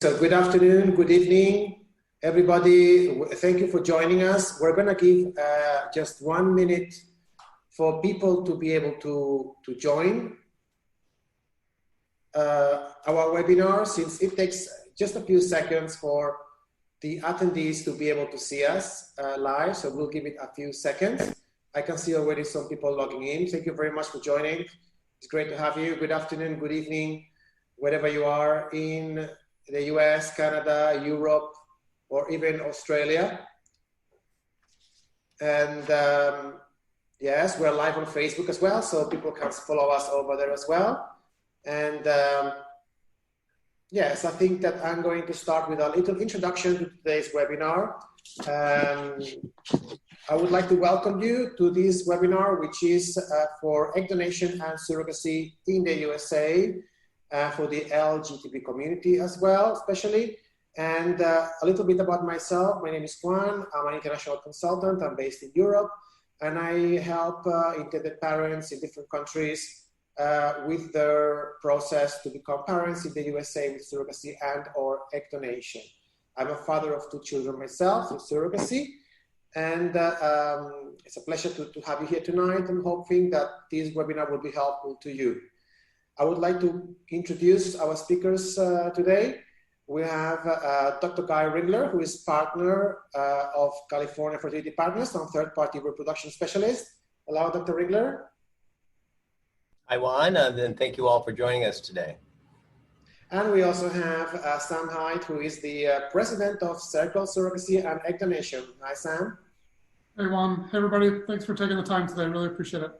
So good afternoon, good evening, everybody. Thank you for joining us. We're going to give just 1 minute for people to be able to join our webinar, since it takes just a few seconds for the attendees to be able to see us live. So we'll give it a few seconds. I can see already some people logging in. Thank you very much for joining. It's great to have you. Good afternoon, good evening, wherever you are in the US, Canada, Europe, or even Australia. And yes, we're live on Facebook as well, so people can follow us over there as well. And yes, I think that I'm going to start with a little introduction to today's webinar. I would like to welcome you to this webinar, which is for egg donation and surrogacy in the USA. For the LGBT community as well, especially. And a little bit about myself. My name is Juan. I'm an international consultant. I'm based in Europe, and I help intended parents in different countries with their process to become parents in the USA with surrogacy and or egg donation. I'm a father of 2 children myself with surrogacy, and it's a pleasure to have you here tonight. I'm hoping that this webinar will be helpful to you. I would like to introduce our speakers today. We have Dr. Guy Ringler, who is partner of California Fertility Partners and third-party reproduction specialist. Hello, Dr. Ringler. Hi, Juan, and thank you all for joining us today. And we also have Sam Hyde, who is the president of Circle Surrogacy and Egg Donation. Hi, Sam. Hey, Juan. Hey, everybody. Thanks for taking the time today. I really appreciate it.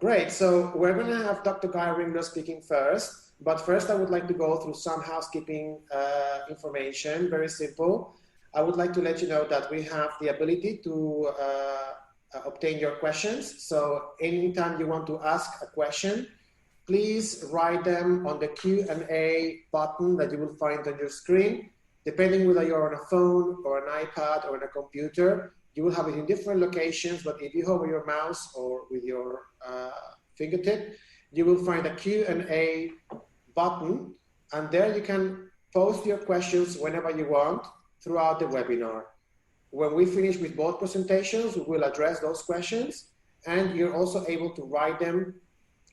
Great, so we're going to have Dr. Guy Ringler speaking first, but first I would like to go through some housekeeping information, very simple. I would like to let you know that we have the ability to obtain your questions, so anytime you want to ask a question, please write them on the Q&A button that you will find on your screen. Depending whether you're on a phone or an iPad or on a computer, you will have it in different locations, but if you hover your mouse or with your fingertip, you will find a Q&A button, and there you can post your questions whenever you want throughout the webinar. When we finish with both presentations, we will address those questions, and you're also able to write them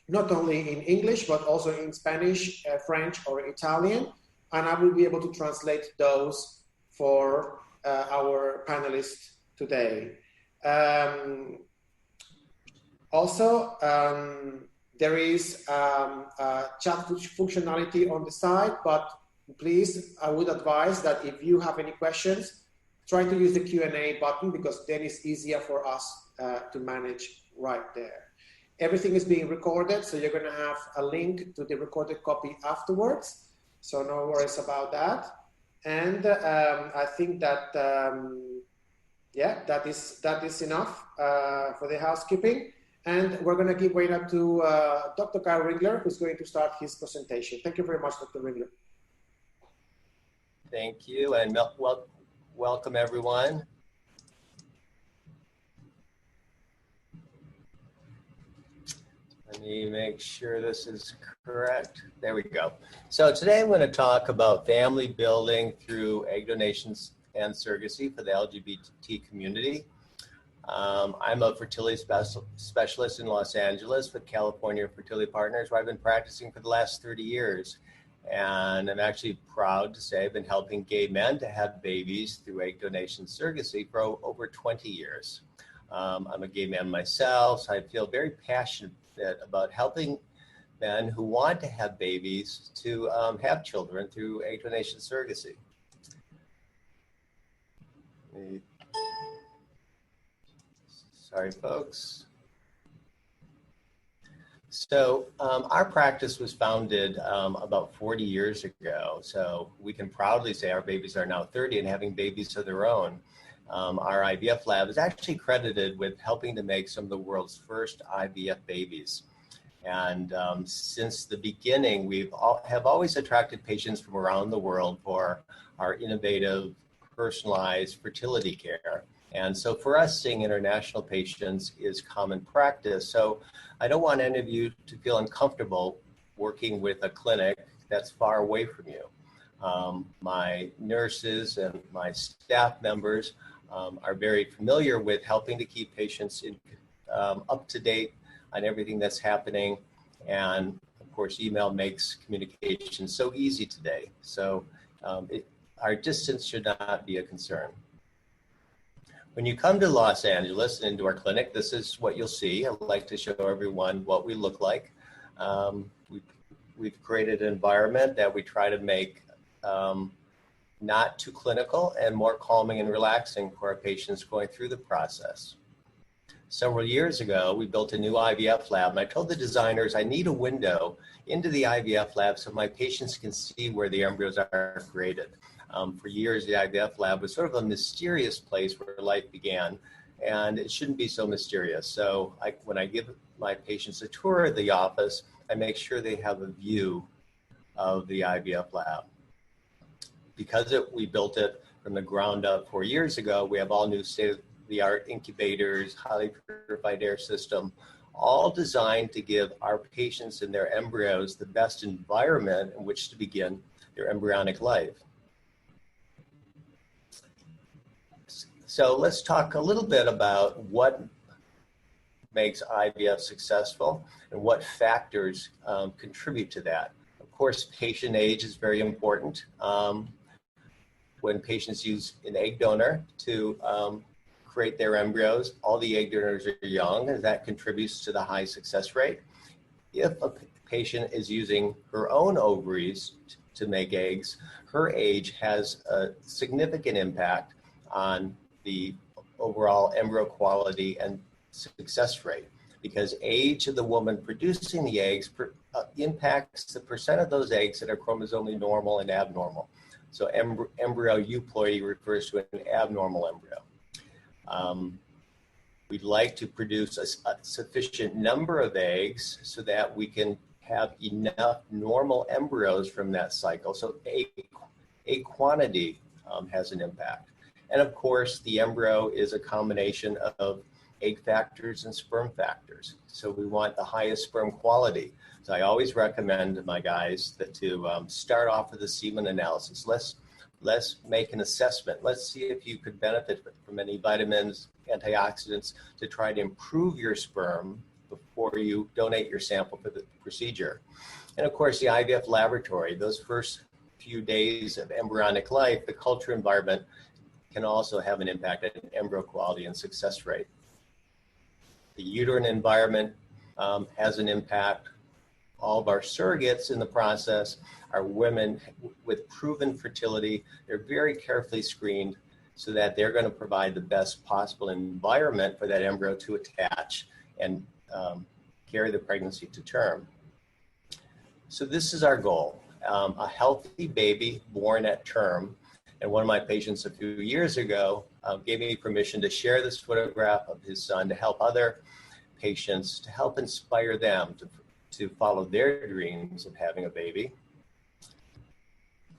not only in English, but also in Spanish, French, or Italian, and I will be able to translate those for our panelists today. Also, there is a chat functionality on the side, but please, I would advise that if you have any questions, try to use the Q&A button, because then it's easier for us to manage right there. Everything is being recorded, so you're going to have a link to the recorded copy afterwards, so no worries about that. And I think that yeah, that is enough for the housekeeping. And we're going to give way now to Dr. Guy Ringler, who's going to start his presentation. Thank you very much, Dr. Ringler. Thank you, and welcome everyone. Let me make sure this is correct. There we go. So today I'm going to talk about family building through egg donations and surrogacy for the LGBT community. I'm a fertility specialist in Los Angeles with California Fertility Partners, where I've been practicing for the last 30 years. And I'm actually proud to say I've been helping gay men to have babies through egg donation surrogacy for over 20 years. I'm a gay man myself, so I feel very passionate about helping men who want to have babies to have children through egg donation surrogacy. Sorry, folks. So our practice was founded about 40 years ago. So we can proudly say our babies are now 30 and having babies of their own. Our IVF lab is actually credited with helping to make some of the world's first IVF babies. And since the beginning, we have always attracted patients from around the world for our innovative, personalized fertility care. And so for us, seeing international patients is common practice. So I don't want any of you to feel uncomfortable working with a clinic that's far away from you. My nurses and my staff members are very familiar with helping to keep patients up to date on everything that's happening. And of course, email makes communication so easy today. So our distance should not be a concern. When you come to Los Angeles and into our clinic, this is what you'll see. I'd like to show everyone what we look like. We've created an environment that we try to make not too clinical and more calming and relaxing for our patients going through the process. Several years ago, we built a new IVF lab, and I told the designers I need a window into the IVF lab so my patients can see where the embryos are created. For years, the IVF lab was sort of a mysterious place where life began, and it shouldn't be so mysterious. So when I give my patients a tour of the office, I make sure they have a view of the IVF lab. Because we built it from the ground up 4 years ago, we have all new state-of-the-art incubators, highly purified air system, all designed to give our patients and their embryos the best environment in which to begin their embryonic life. So let's talk a little bit about what makes IVF successful and what factors contribute to that. Of course, patient age is very important. When patients use an egg donor to create their embryos, all the egg donors are young, and that contributes to the high success rate. If a patient is using her own ovaries to make eggs, her age has a significant impact on the overall embryo quality and success rate, because age of the woman producing the eggs impacts the percent of those eggs that are chromosomally normal and abnormal. So embryo euploidy refers to an abnormal embryo. We'd like to produce a sufficient number of eggs so that we can have enough normal embryos from that cycle. So egg quantity has an impact. And of course, the embryo is a combination of egg factors and sperm factors. So we want the highest sperm quality. So I always recommend my guys to start off with a semen analysis. Let's make an assessment. Let's see if you could benefit from any vitamins, antioxidants to try to improve your sperm before you donate your sample for the procedure. And of course, the IVF laboratory, those first few days of embryonic life, the culture environment can also have an impact on embryo quality and success rate. The uterine environment has an impact. All of our surrogates in the process are women with proven fertility. They're very carefully screened so that they're going to provide the best possible environment for that embryo to attach and carry the pregnancy to term. So this is our goal, a healthy baby born at term. And one of my patients a few years ago gave me permission to share this photograph of his son to help other patients, to help inspire them to follow their dreams of having a baby.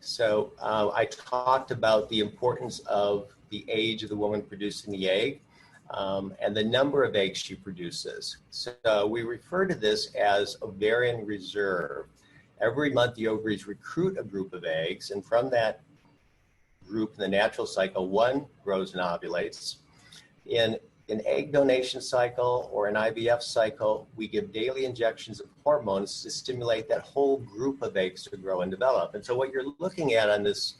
So I talked about the importance of the age of the woman producing the egg and the number of eggs she produces. So we refer to this as ovarian reserve. Every month the ovaries recruit a group of eggs, and from that group in the natural cycle, one grows and ovulates. In an egg donation cycle or an IVF cycle, we give daily injections of hormones to stimulate that whole group of eggs to grow and develop. And so what you're looking at on this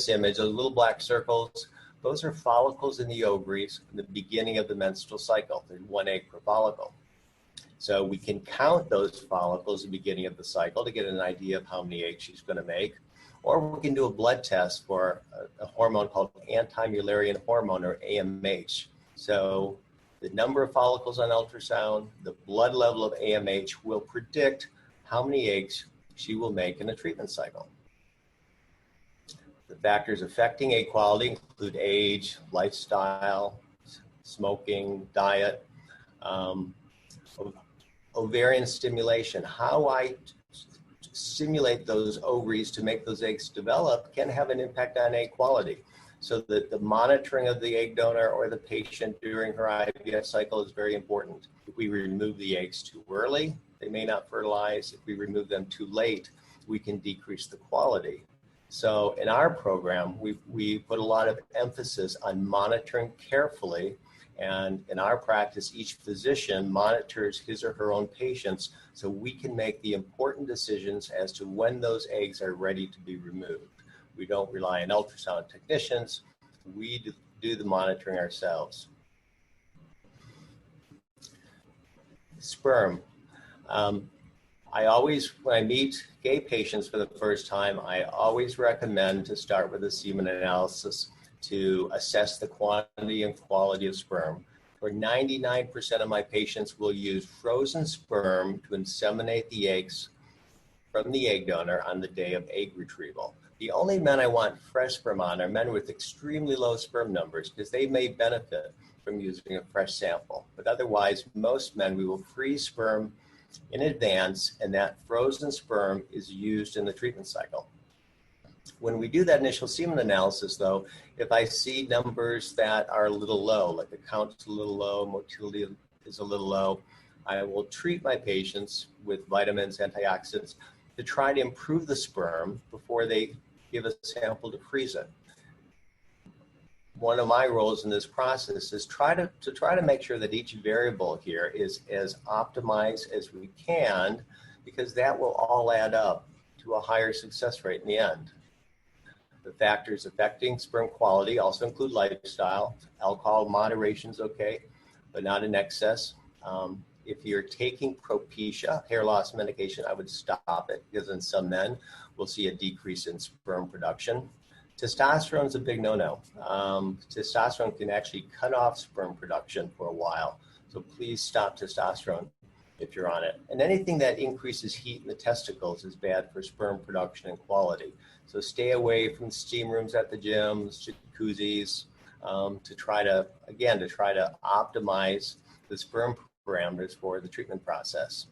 image, those little black circles, those are follicles in the ovaries in the beginning of the menstrual cycle. There's one egg per follicle. So we can count those follicles at the beginning of the cycle to get an idea of how many eggs she's going to make. Or we can do a blood test for a hormone called anti-Mullerian hormone, or AMH. So the number of follicles on ultrasound, the blood level of AMH will predict how many eggs she will make in a treatment cycle. The factors affecting egg quality include age, lifestyle, smoking, diet, ovarian stimulation. How I stimulate those ovaries to make those eggs develop can have an impact on egg quality. So that the monitoring of the egg donor or the patient during her IVF cycle is very important. If we remove the eggs too early, they may not fertilize. If we remove them too late, we can decrease the quality. So in our program, we put a lot of emphasis on monitoring carefully. And in our practice, each physician monitors his or her own patients so we can make the important decisions as to when those eggs are ready to be removed. We don't rely on ultrasound technicians. We do the monitoring ourselves. Sperm. I always, when I meet gay patients for the first time, I always recommend to start with a semen analysis to assess the quantity and quality of sperm. For 99% of my patients will use frozen sperm to inseminate the eggs from the egg donor on the day of egg retrieval. The only men I want fresh sperm on are men with extremely low sperm numbers because they may benefit from using a fresh sample. But otherwise, most men, we will freeze sperm in advance, and that frozen sperm is used in the treatment cycle. When we do that initial semen analysis, though, if I see numbers that are a little low, like the count's a little low, motility is a little low, I will treat my patients with vitamins, antioxidants, to try to improve the sperm before they give a sample to freeze it. One of my roles in this process is try to make sure that each variable here is as optimized as we can, because that will all add up to a higher success rate in the end. The factors affecting sperm quality also include lifestyle. Alcohol moderation is okay, but not in excess. If you're taking Propecia, hair loss medication, I would stop it, because in some men, we'll see a decrease in sperm production. Testosterone is a big no-no. Testosterone can actually cut off sperm production for a while. So please stop testosterone if you're on it. And anything that increases heat in the testicles is bad for sperm production and quality. So stay away from steam rooms at the gyms, jacuzzis, to try to optimize the sperm parameters for the treatment process.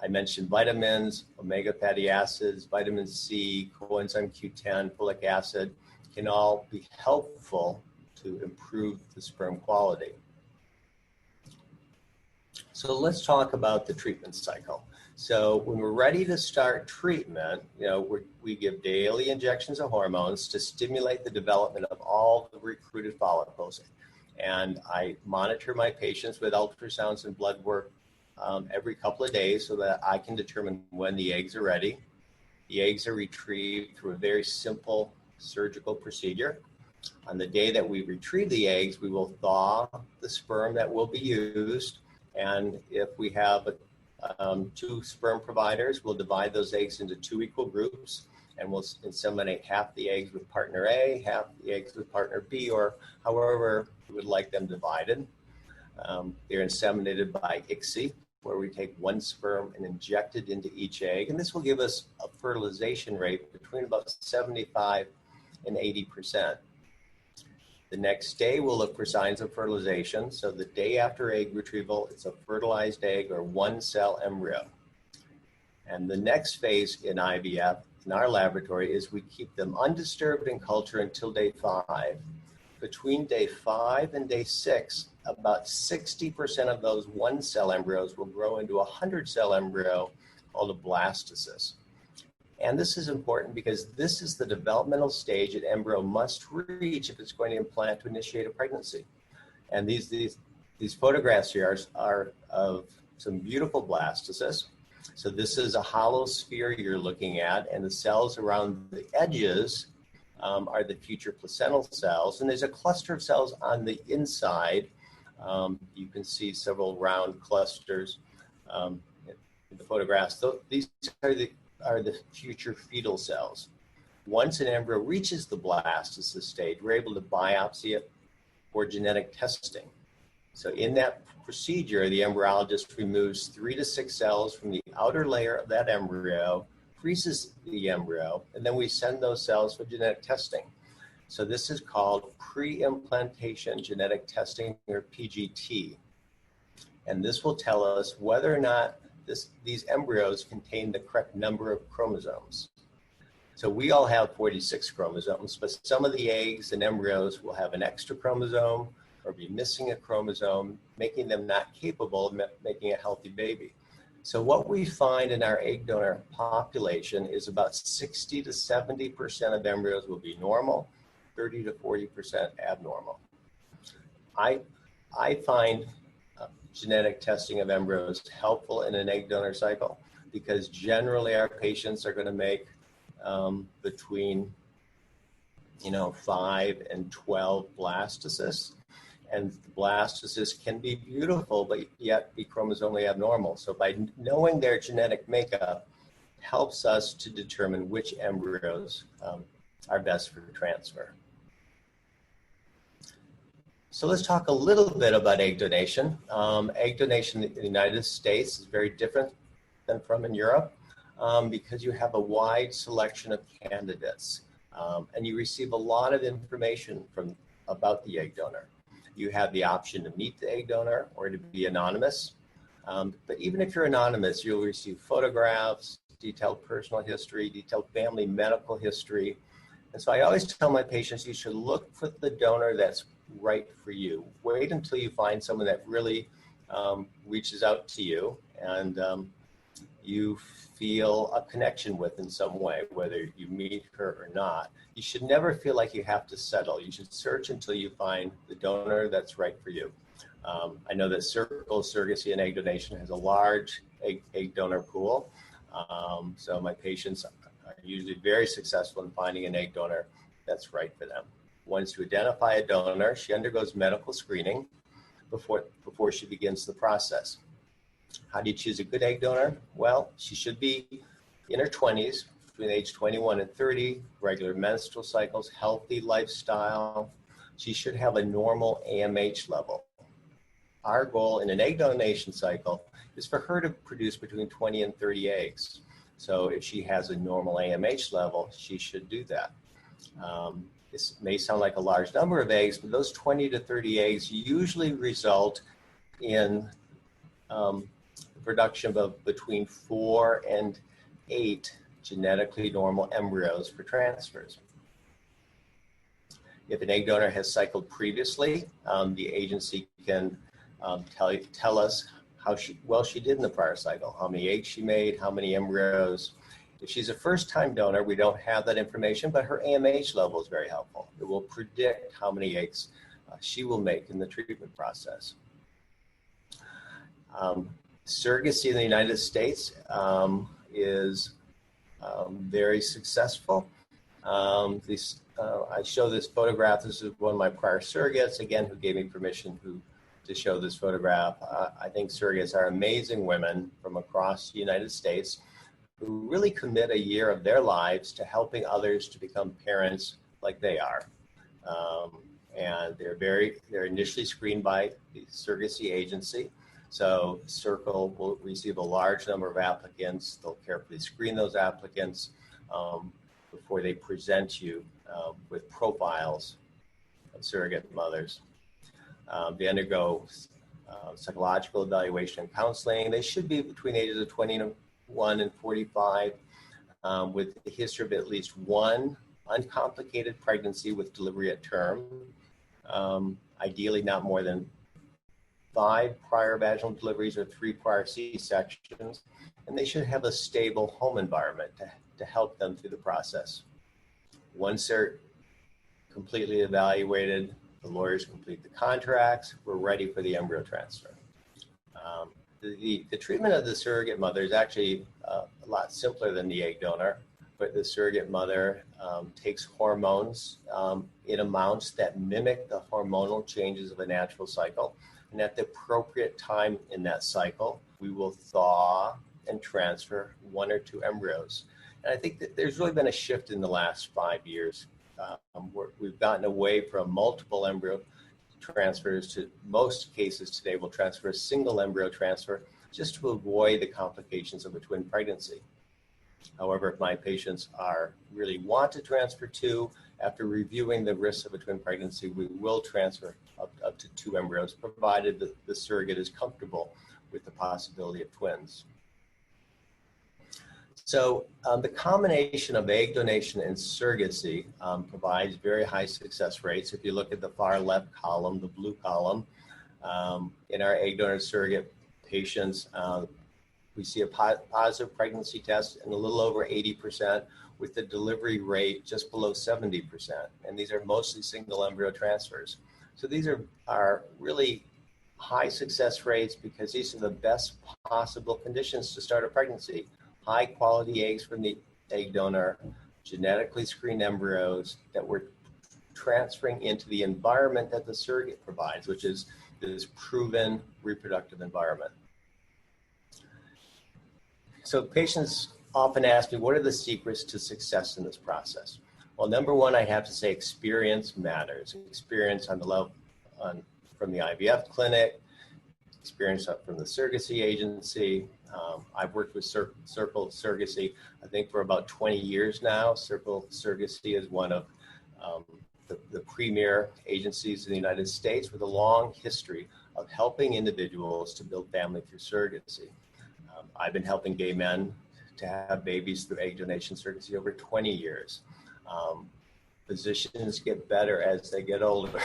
I mentioned vitamins, omega fatty acids, vitamin C, coenzyme Q10, folic acid can all be helpful to improve the sperm quality. So let's talk about the treatment cycle. So when we're ready to start treatment, we give daily injections of hormones to stimulate the development of all the recruited follicles. And I monitor my patients with ultrasounds and blood work every couple of days so that I can determine when the eggs are ready. The eggs are retrieved through a very simple surgical procedure. On the day that we retrieve the eggs, we will thaw the sperm that will be used. And if we have 2 sperm providers, we'll divide those eggs into 2 equal groups, and we'll inseminate half the eggs with partner A, half the eggs with partner B, or however we would like them divided. They're inseminated by ICSI, where we take 1 sperm and inject it into each egg. And this will give us a fertilization rate between about 75 and 80%. The next day, we'll look for signs of fertilization. So the day after egg retrieval, it's a fertilized egg or 1-cell embryo. And the next phase in IVF in our laboratory is we keep them undisturbed in culture until day 5. Between day 5 and day 6, about 60% of those 1-cell embryos will grow into a 100-cell embryo called a blastocyst. And this is important because this is the developmental stage an embryo must reach if it's going to implant to initiate a pregnancy. And these photographs here are of some beautiful blastocysts. So this is a hollow sphere you're looking at, and the cells around the edges are the future placental cells. And there's a cluster of cells on the inside. You can see several round clusters in the photographs. These are the future fetal cells. Once an embryo reaches the blastocyst stage, we're able to biopsy it for genetic testing. So in that procedure, the embryologist removes 3 to 6 cells from the outer layer of that embryo, freezes the embryo, and then we send those cells for genetic testing. So this is called pre-implantation genetic testing, or PGT. And this will tell us whether or not these embryos contain the correct number of chromosomes. So we all have 46 chromosomes, but some of the eggs and embryos will have an extra chromosome or be missing a chromosome, making them not capable of making a healthy baby. So what we find in our egg donor population is about 60 to 70% of embryos will be normal, 30 to 40% abnormal. I find genetic testing of embryos helpful in an egg donor cycle because generally our patients are going to make between 5 and 12 blastocysts. And blastocysts can be beautiful, but yet be chromosomally abnormal. So by knowing their genetic makeup helps us to determine which embryos are best for transfer. So let's talk a little bit about egg donation. Egg donation in the United States is very different than from in Europe because you have a wide selection of candidates and you receive a lot of information about the egg donor. You have the option to meet the egg donor or to be anonymous. But even if you're anonymous, you'll receive photographs, detailed personal history, detailed family medical history. And so I always tell my patients, you should look for the donor that's right for you. Wait until you find someone that really reaches out to you and you feel a connection with in some way, whether you meet her or not. You should never feel like you have to settle. You should search until you find the donor that's right for you. I know that Surrogacy and egg donation has a large egg donor pool. So my patients are usually very successful in finding an egg donor that's right for them. Once you identify a donor, she undergoes medical screening before she begins the process. How do you choose a good egg donor? Well, she should be in her 20s, between age 21 and 30, regular menstrual cycles, healthy lifestyle. She should have a normal AMH level. Our goal in an egg donation cycle is for her to produce between 20 and 30 eggs. So if she has a normal AMH level, she should do that. This may sound like a large number of eggs, but those 20 to 30 eggs usually result in the production of between 4 and 8 genetically normal embryos for transfers. If an egg donor has cycled previously, the agency can tell us how well she did in the prior cycle, how many eggs she made, how many embryos. If she's a first-time donor, we don't have that information, but her AMH level is very helpful. It will predict how many eggs she will make in the treatment process. Surrogacy in the United States is very successful. I show this photograph. This is one of my prior surrogates, again, who gave me permission to show this photograph. I think surrogates are amazing women from across the United States who really commit a year of their lives to helping others to become parents like they are. And they're initially screened by the surrogacy agency. So Circle will receive a large number of applicants. They'll carefully screen those applicants before they present you with profiles of surrogate mothers. They undergo psychological evaluation and counseling. They should be between ages of 21 and 45 with a history of at least one uncomplicated pregnancy with delivery at term, ideally not more than 5 prior vaginal deliveries or 3 prior C-sections, and they should have a stable home environment to help them through the process. Once they're completely evaluated, the lawyers complete the contracts, we're ready for the embryo transfer. The treatment of the surrogate mother is actually a lot simpler than the egg donor, but the surrogate mother takes hormones in amounts that mimic the hormonal changes of a natural cycle. And at the appropriate time in that cycle, we will thaw and transfer 1 or 2 embryos. And I think that there's really been a shift in the last 5 years. We've gotten away from multiple embryo transfers to most cases today will transfer a single embryo transfer just to avoid the complications of a twin pregnancy. However, if my patients really want to transfer 2, after reviewing the risks of a twin pregnancy, we will transfer up to 2 embryos, provided that the surrogate is comfortable with the possibility of twins. So the combination of egg donation and surrogacy provides very high success rates. If you look at the far left column, the blue column, in our egg donor surrogate patients, we see a positive pregnancy test in a little over 80%, with the delivery rate just below 70%. And these are mostly single embryo transfers. So these are really high success rates because these are the best possible conditions to start a pregnancy. High quality eggs from the egg donor, genetically screened embryos that we're transferring into the environment that the surrogate provides, which is this proven reproductive environment. So patients often ask me, what are the secrets to success in this process? Well, number one, I have to say experience matters. Experience on the level from the IVF clinic, experience from the surrogacy agency. I've worked with Circle Surrogacy, I think, for about 20 years now. Circle Surrogacy is one of the premier agencies in the United States with a long history of helping individuals to build family through surrogacy. I've been helping gay men to have babies through egg donation surrogacy over 20 years. Physicians get better as they get older.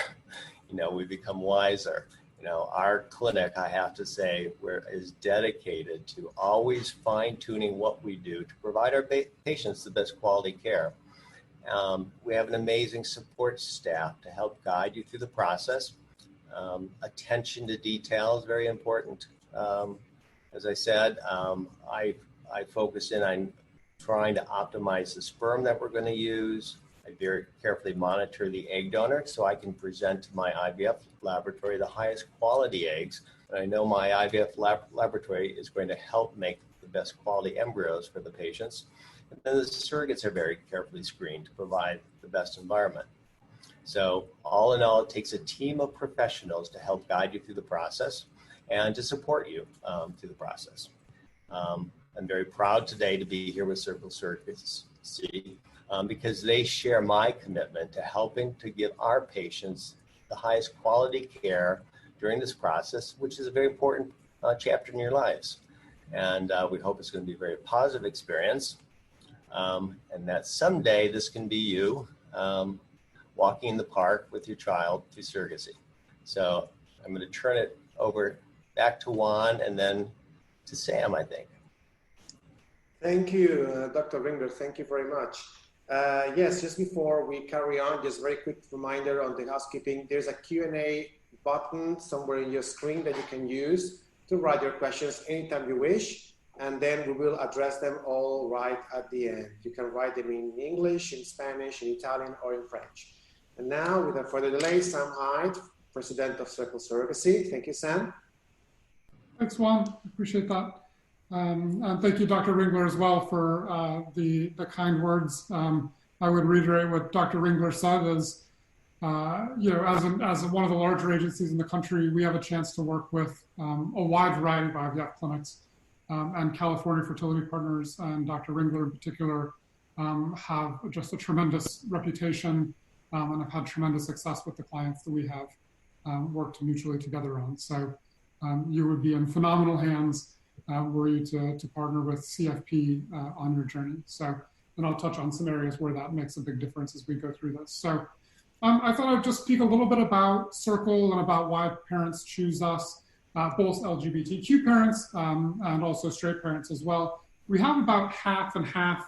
We become wiser. Our clinic, I have to say, is dedicated to always fine-tuning what we do to provide our patients the best quality care. We have an amazing support staff to help guide you through the process. Attention to detail is very important. As I said, I focus in on trying to optimize the sperm that we're going to use. I very carefully monitor the egg donor so I can present to my IVF laboratory the highest quality eggs. And I know my IVF laboratory is going to help make the best quality embryos for the patients. And then the surrogates are very carefully screened to provide the best environment. So all in all, it takes a team of professionals to help guide you through the process and to support you through the process. I'm very proud today to be here with Circle Surrogacy because they share my commitment to helping to give our patients the highest quality care during this process, which is a very important chapter in your lives. And we hope it's going to be a very positive experience, and that someday this can be you walking in the park with your child through surrogacy. So I'm going to turn it over back to Juan and then to Sam, I think. Thank you, Dr. Ringler. Thank you very much. Yes, just before we carry on, just a very quick reminder on the housekeeping. There's a Q&A button somewhere in your screen that you can use to write your questions anytime you wish, and then we will address them all right at the end. You can write them in English, in Spanish, in Italian, or in French. And now, without further delay, Sam Hyde, President of Circle Surrogacy. Thank you, Sam. Thanks, Juan. Appreciate that. And thank you, Dr. Ringler, as well, for the kind words. I would reiterate what Dr. Ringler said is, as one of the larger agencies in the country, we have a chance to work with a wide variety of IVF clinics. And California Fertility Partners and Dr. Ringler in particular have just a tremendous reputation and have had tremendous success with the clients that we have worked mutually together on. So you would be in phenomenal hands were you to partner with CFP on your journey. So, and I'll touch on some areas where that makes a big difference as we go through this. So I thought I'd just speak a little bit about Circle and about why parents choose us, both LGBTQ parents and also straight parents as well. We have about half and half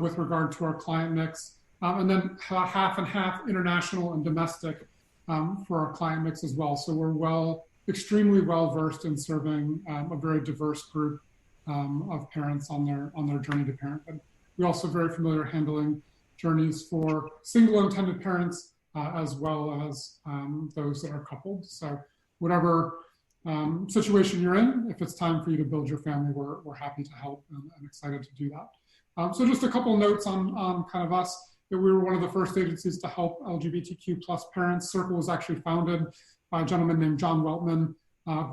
with regard to our client mix, and then half and half international and domestic for our client mix as well. So we're extremely well versed in serving a very diverse group of parents on their journey to parenthood. We're also very familiar handling journeys for single intended parents as well as those that are coupled. So whatever situation you're in, if it's time for you to build your family, we're happy to help and excited to do that. So just a couple notes on kind of us. That we were one of the first agencies to help LGBTQ plus parents. Circle was actually founded by a gentleman named John Weltman,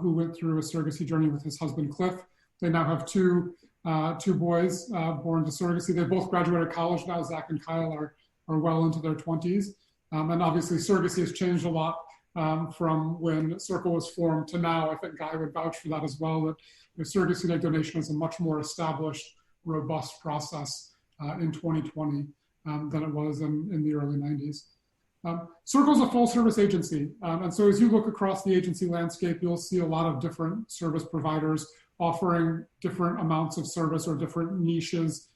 who went through a surrogacy journey with his husband, Cliff. They now have two boys born to surrogacy. They both graduated college now. Zach and Kyle are well into their 20s. And obviously surrogacy has changed a lot from when Circle was formed to now. I think Guy would vouch for that as well, that surrogacy and egg donation is a much more established, robust process in 2020 than it was in the early 90s. Circle is a full service agency. And so as you look across the agency landscape, you'll see a lot of different service providers offering different amounts of service or different niches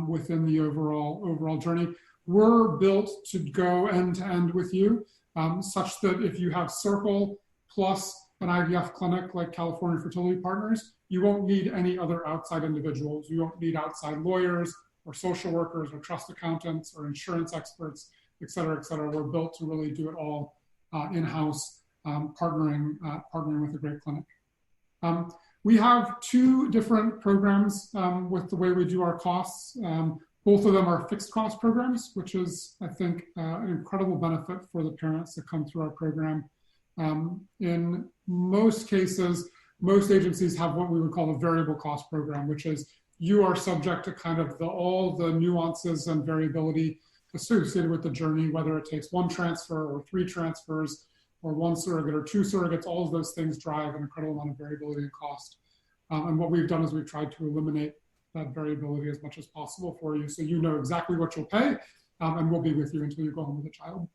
within the overall journey. We're built to go end to end with you, such that if you have Circle plus an IVF clinic like California Fertility Partners, you won't need any other outside individuals. You won't need outside lawyers or social workers or trust accountants or insurance experts, et cetera, et cetera. We're built to really do it all in-house, partnering with a great clinic. We have two different programs with the way we do our costs. Both of them are fixed cost programs, which is, I think, an incredible benefit for the parents that come through our program. In most cases, most agencies have what we would call a variable cost program, which is you are subject to kind of all the nuances and variability associated with the journey, whether it takes one transfer or 3 transfers or 1 surrogate or 2 surrogates. All of those things drive an incredible amount of variability and cost. And what we've done is we've tried to eliminate that variability as much as possible for you, so you know exactly what you'll pay, and we'll be with you until you go home with a child.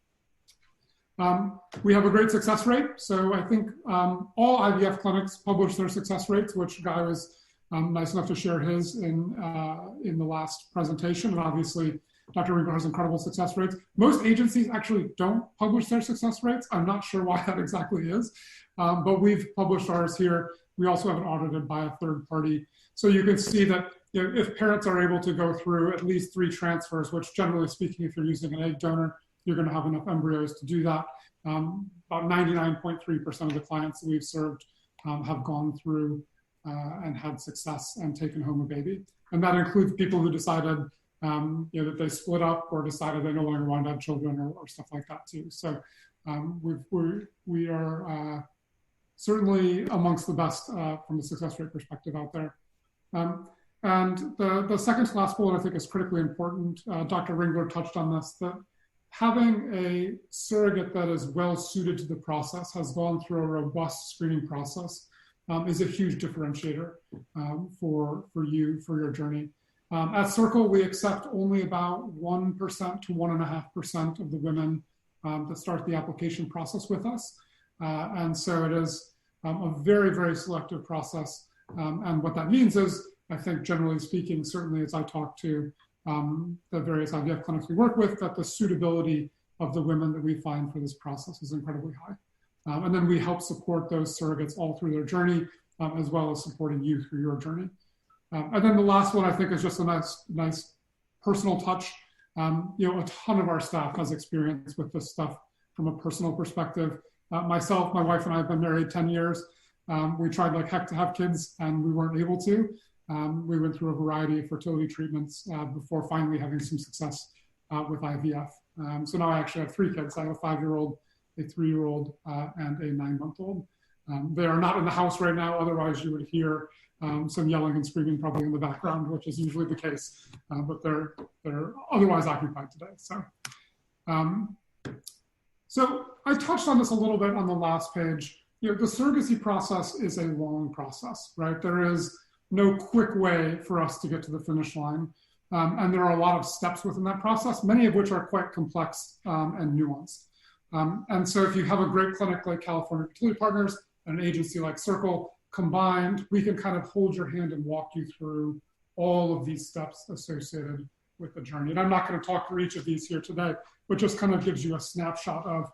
We have a great success rate. So I think all IVF clinics publish their success rates, which Guy was nice enough to share his in the last presentation. And obviously, Dr. Ringler has incredible success rates. Most agencies actually don't publish their success rates. I'm not sure why that exactly is, but we've published ours here. We also have it audited by a third party. So you can see that if parents are able to go through at least 3 transfers, which generally speaking, if you're using an egg donor, you're going to have enough embryos to do that. About 99.3% of the clients that we've served have gone through and had success and taken home a baby. And that includes people who decided that they split up or decided they no longer wanted to have children or stuff like that too. So we are certainly amongst the best from a success rate perspective out there. And the second to last bullet I think is critically important. Dr. Ringler touched on this, that having a surrogate that is well suited to the process, has gone through a robust screening process, is a huge differentiator for you, for your journey. At Circle, we accept only about 1% to 1.5% of the women that start the application process with us. And so it is a very, very selective process. And what that means is, I think generally speaking, certainly as I talk to the various IVF clinics we work with, that the suitability of the women that we find for this process is incredibly high. And then we help support those surrogates all through their journey, as well as supporting you through your journey. And then the last one I think is just a nice personal touch. A ton of our staff has experience with this stuff from a personal perspective. Myself, my wife and I have been married 10 years. We tried like heck to have kids and we weren't able to. We went through a variety of fertility treatments before finally having some success with IVF. So now I actually have 3 kids. I have a 5-year-old, a 3-year-old, and a 9-month-old. They are not in the house right now, otherwise you would hear some yelling and screaming probably in the background, which is usually the case, but they're otherwise occupied today. So I touched on this a little bit on the last page. The surrogacy process is a long process, right? There is no quick way for us to get to the finish line. And there are a lot of steps within that process, many of which are quite complex and nuanced. And so if you have a great clinic like California Fertility Partners and an agency like Circle, combined, we can kind of hold your hand and walk you through all of these steps associated with the journey. And I'm not going to talk through each of these here today, but just kind of gives you a snapshot of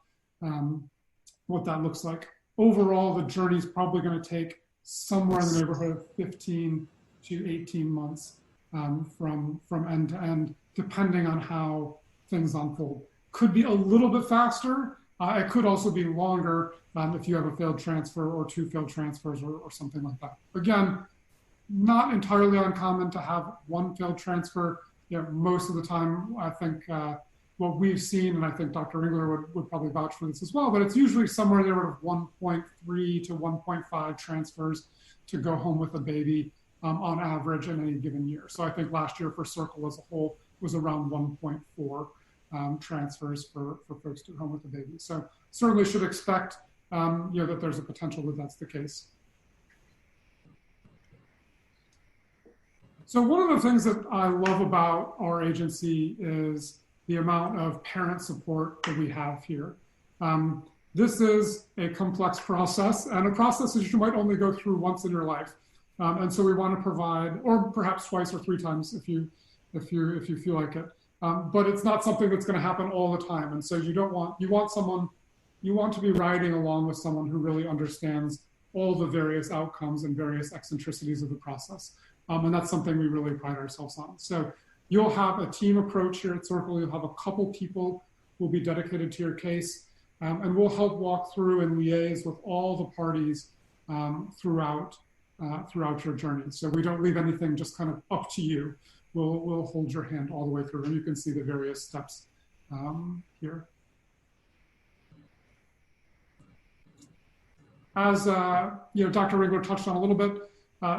what that looks like. Overall, the journey is probably going to take somewhere in the neighborhood of 15 to 18 months from end to end, depending on how things unfold. Could be a little bit faster. It could also be longer if you have a failed transfer or 2 failed transfers or something like that. Again, not entirely uncommon to have 1 failed transfer. Most of the time, I think what we've seen, and I think Dr. Ringler would probably vouch for this as well, but it's usually somewhere there of 1.3 to 1.5 transfers to go home with a baby on average in any given year. So I think last year for Circle as a whole was around 1.4 transfers for folks to go home with a baby. So certainly should expect that there's a potential that that's the case. So one of the things that I love about our agency is the amount of parent support that we have here. This is a complex process and a process that you might only go through once in your life. And so we want to provide, or perhaps twice or three times if you feel like it. But it's not something that's going to happen all the time. And so you want to be riding along with someone who really understands all the various outcomes and various eccentricities of the process. And that's something we really pride ourselves on. So you'll have a team approach here at Circle. You'll have a couple people who will be dedicated to your case. And we'll help walk through and liaise with all the parties throughout your journey. So we don't leave anything just kind of up to you. We'll hold your hand all the way through, and you can see the various steps here. As Dr. Ringler touched on a little bit,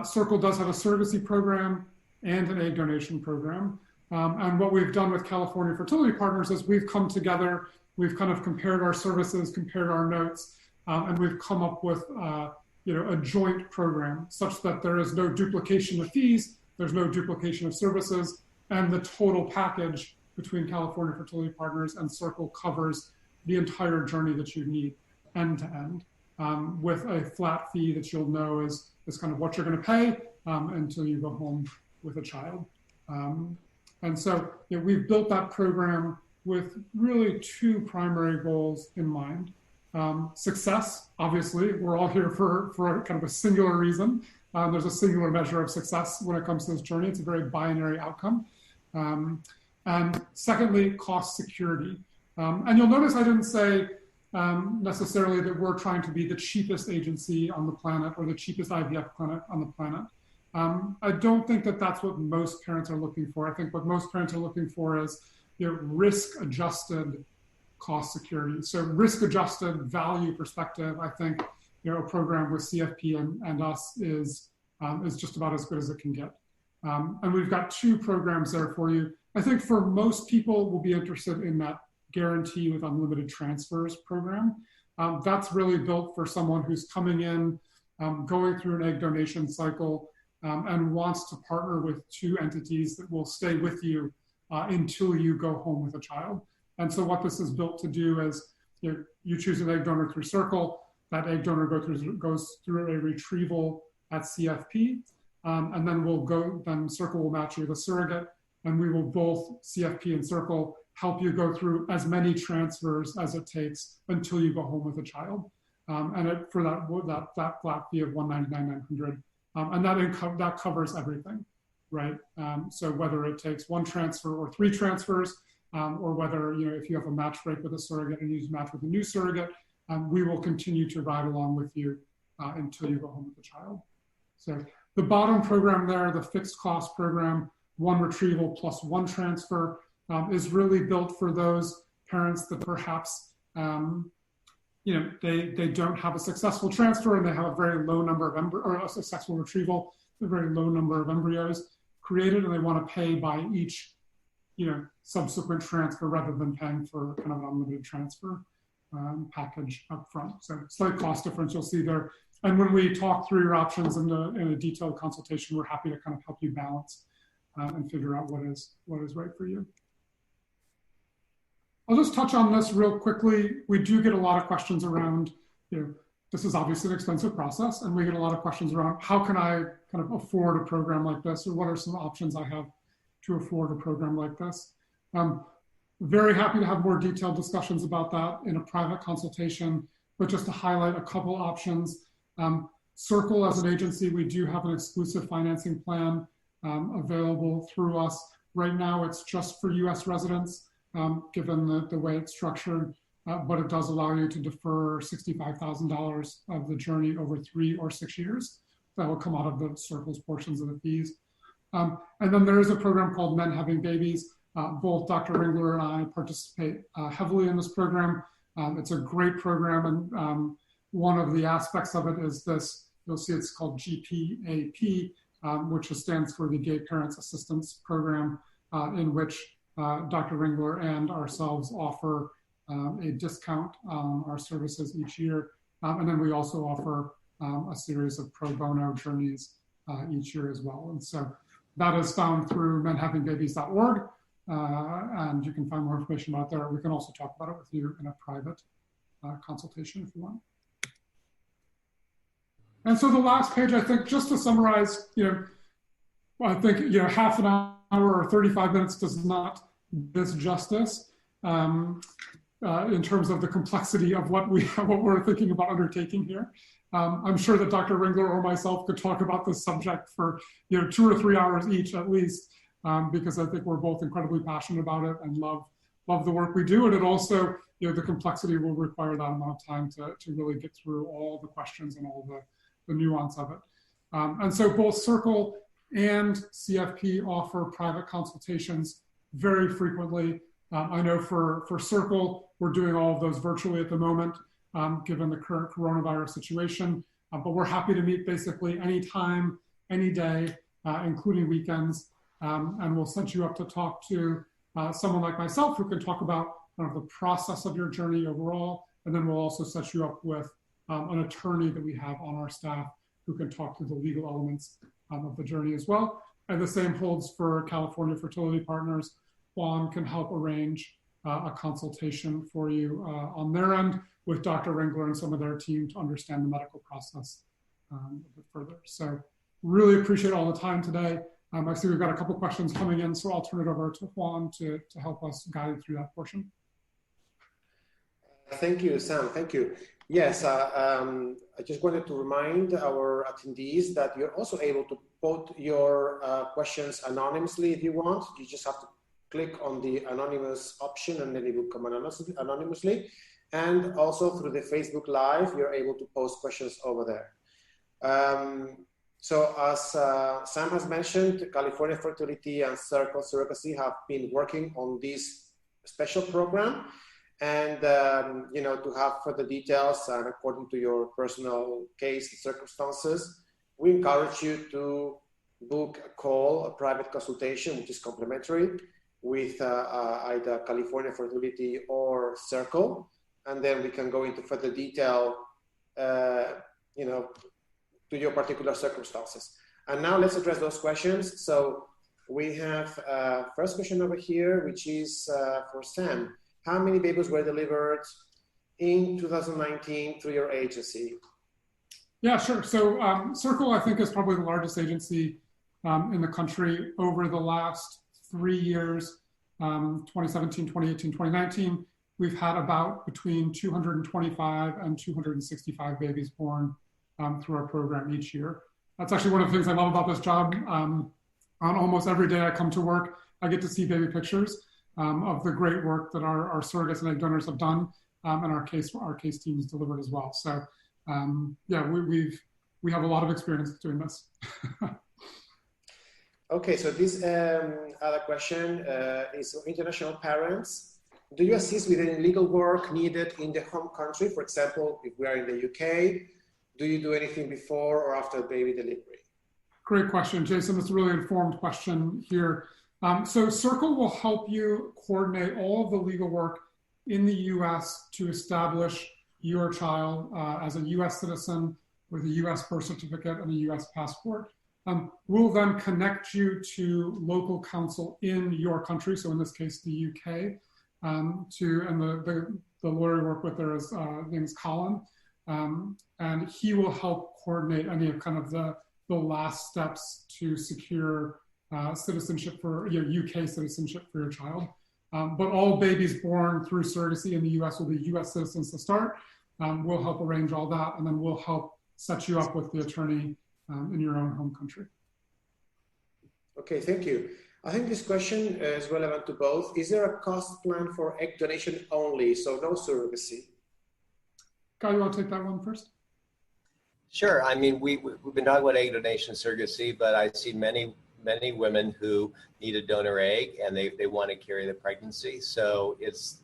Circle does have a surrogacy program and an egg donation program. And what we've done with California Fertility Partners is we've come together, we've kind of compared our services, compared our notes, and we've come up with a joint program such that there is no duplication of fees, there's no duplication of services, and the total package between California Fertility Partners and Circle covers the entire journey that you need end to end. With a flat fee that you'll know is kind of what you're going to pay until you go home with a child. And so we've built that program with really two primary goals in mind. Success, obviously, we're all here for kind of a singular reason. There's a singular measure of success when it comes to this journey. It's a very binary outcome. And secondly, cost security. And you'll notice I didn't say necessarily that we're trying to be the cheapest agency on the planet or the cheapest IVF clinic on the planet. I don't think that that's what most parents are looking for. I think what most parents are looking for is risk-adjusted cost security. So risk-adjusted value perspective, I think a program with CFP and us is just about as good as it can get. And we've got two programs there for you. I think for most people will be interested in that guarantee with unlimited transfers program. That's really built for someone who's coming in, going through an egg donation cycle, and wants to partner with two entities that will stay with you until you go home with a child. And so what this is built to do is you choose an egg donor through Circle, that egg donor goes through a retrieval at CFP, and then Circle will match you with a surrogate, and we will both, CFP and Circle, help you go through as many transfers as it takes until you go home with a child. And for that flat fee of $199,900, and that covers everything, right? So whether it takes one transfer or three transfers, or whether if you have a match break with a surrogate and you match with a new surrogate, we will continue to ride along with you until you go home with the child. So the bottom program there, the fixed cost program, one retrieval plus one transfer, is really built for those parents that perhaps they don't have a successful transfer and they have a very low number of or a successful retrieval, a very low number of embryos created, and they want to pay by each subsequent transfer rather than paying for kind of an unlimited transfer package up front. So slight cost difference you'll see there. And when we talk through your options in a detailed consultation, we're happy to kind of help you balance and figure out what is right for you. I'll just touch on this real quickly. We do get a lot of questions around, this is obviously an expensive process, and we get a lot of questions around how can I kind of afford a program like this, or what are some options I have to afford a program like this. Very happy to have more detailed discussions about that in a private consultation, but just to highlight a couple options. Circle as an agency, we do have an exclusive financing plan available through us. Right now it's just for US residents, given the way it's structured, but it does allow you to defer $65,000 of the journey over 3 or 6 years. That will come out of the Circle's portions of the fees. And then there is a program called Men Having Babies. Both Dr. Ringler and I participate heavily in this program. It's a great program, and one of the aspects of it is this. You'll see it's called GPAP, which stands for the Gay Parents Assistance Program, in which Dr. Ringler and ourselves offer a discount on our services each year. And then we also offer a series of pro bono journeys each year as well. And so that is found through menhavingbabies.org, and you can find more information about there. We can also talk about it with you in a private consultation if you want. And so the last page, I think, just to summarize, I think, half an hour or 35 minutes does not do this justice in terms of the complexity of what we're thinking about undertaking here. I'm sure that Dr. Ringler or myself could talk about this subject for 2 or 3 hours each at least, because I think we're both incredibly passionate about it and love the work we do. And it also, the complexity will require that amount of time to really get through all the questions and all the nuance of it. And so both Circle and CFP offer private consultations very frequently. I know for Circle, we're doing all of those virtually at the moment, given the current coronavirus situation, but we're happy to meet basically anytime, any day, including weekends, and we'll set you up to talk to someone like myself who can talk about kind of the process of your journey overall, and then we'll also set you up with an attorney that we have on our staff who can talk through the legal elements of the journey as well. And the same holds for California Fertility Partners. Juan can help arrange a consultation for you on their end with Dr. Ringler and some of their team to understand the medical process a bit further. So really appreciate all the time today. I see we've got a couple questions coming in, so I'll turn it over to Juan to help us guide through that portion. Thank you, Sam. Thank you. Yes, I just wanted to remind our attendees that you're also able to put your questions anonymously if you want. You just have to click on the anonymous option and then it will come anonymously. And also through the Facebook Live, you're able to post questions over there. So as Sam has mentioned, California Fertility and Circle Surrogacy have been working on this special program. And, to have further details and according to your personal case and circumstances, we encourage you to book a call, a private consultation, which is complimentary with either California Fertility or Circle. And then we can go into further detail, to your particular circumstances. And now let's address those questions. So we have first question over here, which is for Sam. How many babies were delivered in 2019 through your agency? Yeah, sure. So Circle, I think, is probably the largest agency in the country over the last 3 years, 2017, 2018, 2019. We've had about between 225 and 265 babies born through our program each year. That's actually one of the things I love about this job. On almost every day I come to work, I get to see baby pictures of the great work that our surrogates and egg donors have done, and our case team has delivered as well. So yeah, we have a lot of experience doing this. Okay, so this other question is for international parents. Do you assist with any legal work needed in the home country? For example, if we are in the UK, do you do anything before or after baby delivery? Great question, Jason. That's a really informed question here. So Circle will help you coordinate all of the legal work in the US to establish your child as a US citizen with a US birth certificate and a US passport. We'll then connect you to local counsel in your country, so in this case, the UK, and the lawyer we work with there is, name is Colin, and he will help coordinate any of kind of the last steps to secure citizenship for UK citizenship for your child. But all babies born through surrogacy in the US will be US citizens to start. We'll help arrange all that, and then we'll help set you up with the attorney in your own home country. Okay, thank you. I think this question is relevant to both. Is there a cost plan for egg donation only, so no surrogacy? Guy, you want to take that one first? Sure. I mean, we've been talking about egg donation surrogacy, but I see many women who need a donor egg and they want to carry the pregnancy. So it's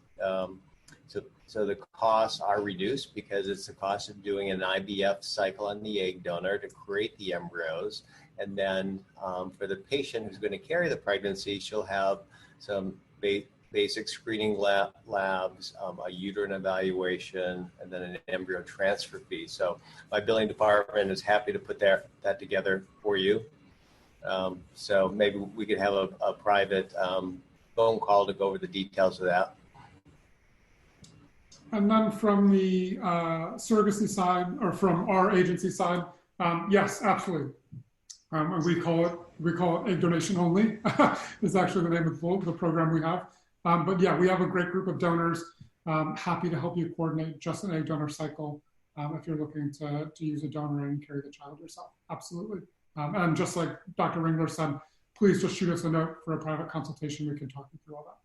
so the costs are reduced because it's the cost of doing an IVF cycle on the egg donor to create the embryos. And then for the patient who's going to carry the pregnancy, she'll have some basic screening labs, a uterine evaluation, and then an embryo transfer fee. So my billing department is happy to put that together for you. So maybe we could have a private phone call to go over the details of that. And then from the surrogacy side, or from our agency side, Yes, absolutely. And we call it egg donation only. Is actually the name of the program we have. But yeah, we have a great group of donors. Happy to help you coordinate just an egg donor cycle if you're looking to use a donor and carry the child yourself. Absolutely. And just like Dr. Ringler said, please just shoot us a note for a private consultation. We can talk you through all that.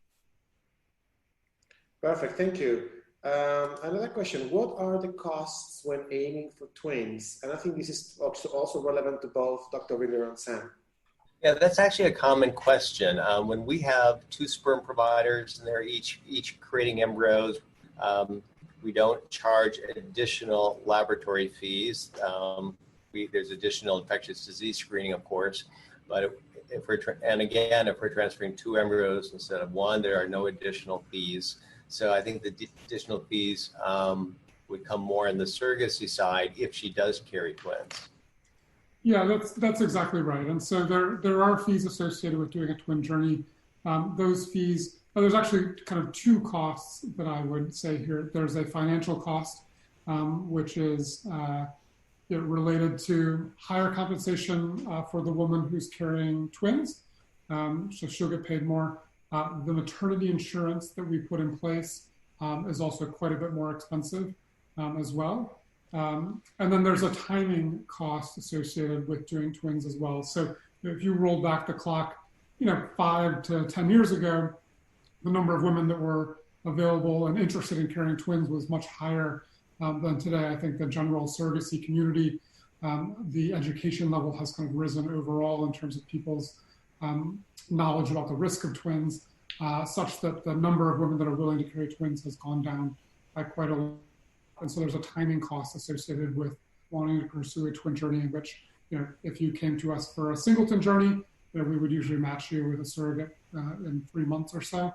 Perfect, thank you. Another question, what are the costs when aiming for twins? And I think this is also relevant to both Dr. Ringler and Sam. Yeah, that's actually a common question. When we have two sperm providers and they're each creating embryos, we don't charge additional laboratory fees. There's additional infectious disease screening, of course, but if we're transferring two embryos instead of one, there are no additional fees. So I think the additional fees would come more on the surrogacy side if she does carry twins. Yeah, that's exactly right. And so there are fees associated with doing a twin journey. Those fees, there's actually kind of two costs that I would say here. There's a financial cost, which is related to higher compensation for the woman who's carrying twins. So she'll get paid more. The maternity insurance that we put in place is also quite a bit more expensive as well. And then there's a timing cost associated with doing twins as well. So if you roll back the clock, 5 to 10 years ago, the number of women that were available and interested in carrying twins was much higher than today. I think the general surrogacy community, the education level has kind of risen overall in terms of people's knowledge about the risk of twins, such that the number of women that are willing to carry twins has gone down by quite a lot. And so there's a timing cost associated with wanting to pursue a twin journey, in which, if you came to us for a singleton journey, we would usually match you with a surrogate in 3 months or so.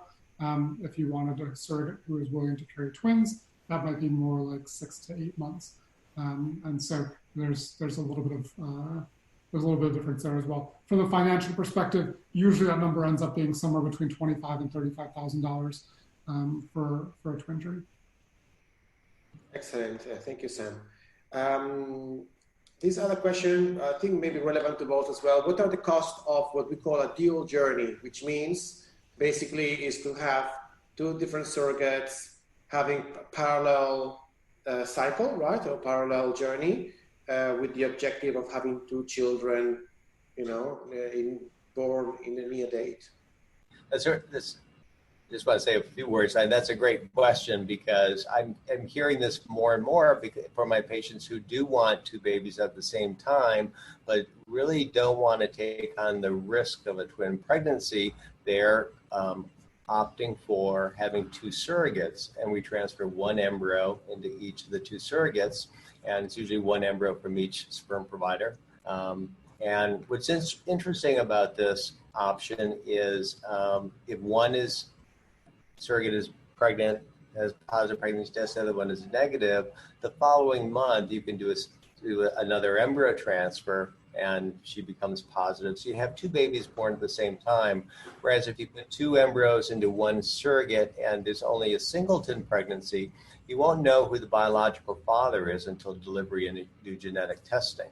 If you wanted a surrogate who is willing to carry twins, that might be more like 6 to 8 months. And so there's a little bit of difference there as well. From the financial perspective, usually that number ends up being somewhere between $25,000 and $35,000 for a twin journey. Excellent. Thank you, Sam. This other question, I think maybe relevant to both as well. What are the costs of what we call a dual journey, which means basically is to have two different surrogates having parallel cycle, right, or parallel journey with the objective of having two children, born in a near date? I just want to say a few words. That's a great question, because I'm hearing this more and more from my patients who do want two babies at the same time, but really don't want to take on the risk of a twin pregnancy. They're opting for having two surrogates, and we transfer one embryo into each of the two surrogates, and it's usually one embryo from each sperm provider. And what's interesting about this option is if one surrogate is pregnant, has positive pregnancy test, the other one is negative, the following month you can do another embryo transfer and she becomes positive. So you have two babies born at the same time. Whereas if you put two embryos into one surrogate and there's only a singleton pregnancy, you won't know who the biological father is until delivery and do genetic testing.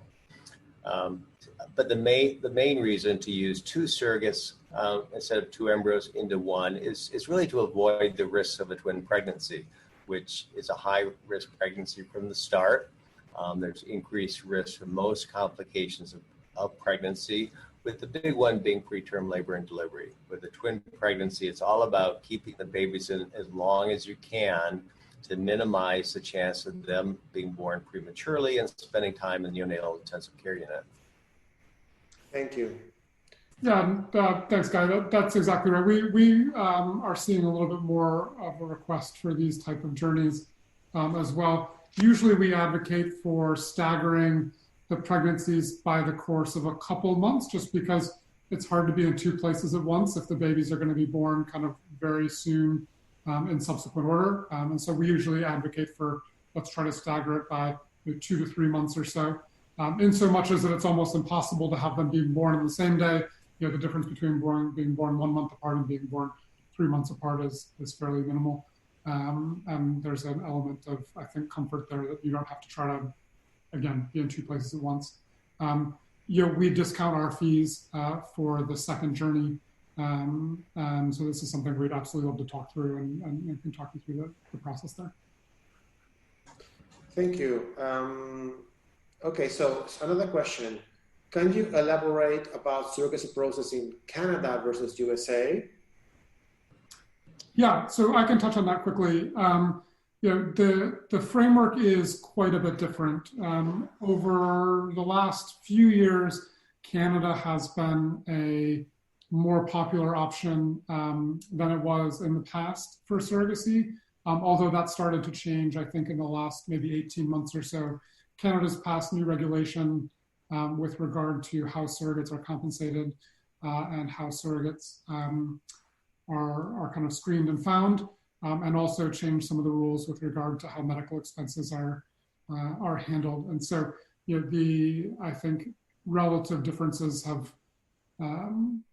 But the main reason to use two surrogates instead of two embryos into one is really to avoid the risks of a twin pregnancy, which is a high-risk pregnancy from the start. There's increased risk for most complications of pregnancy, with the big one being preterm labor and delivery. With a twin pregnancy, it's all about keeping the babies in as long as you can to minimize the chance of them being born prematurely and spending time in the neonatal intensive care unit. Thank you. Yeah, thanks, Guy. That's exactly right. We are seeing a little bit more of a request for these type of journeys as well. Usually we advocate for staggering the pregnancies by the course of a couple of months, just because it's hard to be in two places at once if the babies are going to be born kind of very soon in subsequent order. And so we usually advocate for, let's try to stagger it by 2 to 3 months or so. In so much as that it's almost impossible to have them being born on the same day. The difference between being born 1 month apart and being born 3 months apart is fairly minimal. And there's an element of, I think, comfort there that you don't have to try to again, be in two places at once. We discount our fees for the second journey. And so this is something we'd absolutely love to talk through and can talk you through the process there. Thank you. Okay, so another question. Can you elaborate about surrogacy process in Canada versus USA? Yeah, so I can touch on that quickly. The framework is quite a bit different. Over the last few years, Canada has been a more popular option than it was in the past for surrogacy. Although that started to change, I think, in the last maybe 18 months or so. Canada's passed new regulation with regard to how surrogates are compensated and how surrogates are kind of screened and found, and also changed some of the rules with regard to how medical expenses are handled. And so, I think relative differences have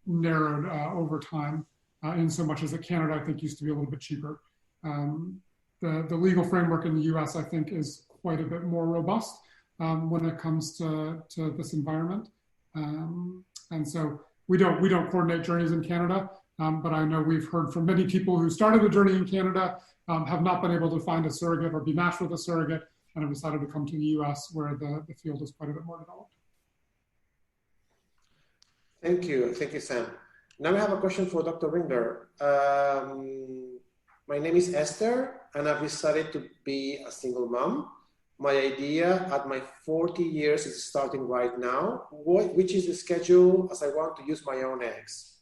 narrowed over time, in so much as that Canada, I think, used to be a little bit cheaper. The legal framework in the US, I think, is quite a bit more robust when it comes to this environment. And so we don't coordinate journeys in Canada, but I know we've heard from many people who started a journey in Canada, have not been able to find a surrogate or be matched with a surrogate, and have decided to come to the US where the field is quite a bit more developed. Thank you, Sam. Now I have a question for Dr. Ringler. My name is Esther, and I've decided to be a single mom. My idea at my 40 years is starting right now, which is the schedule as I want to use my own eggs.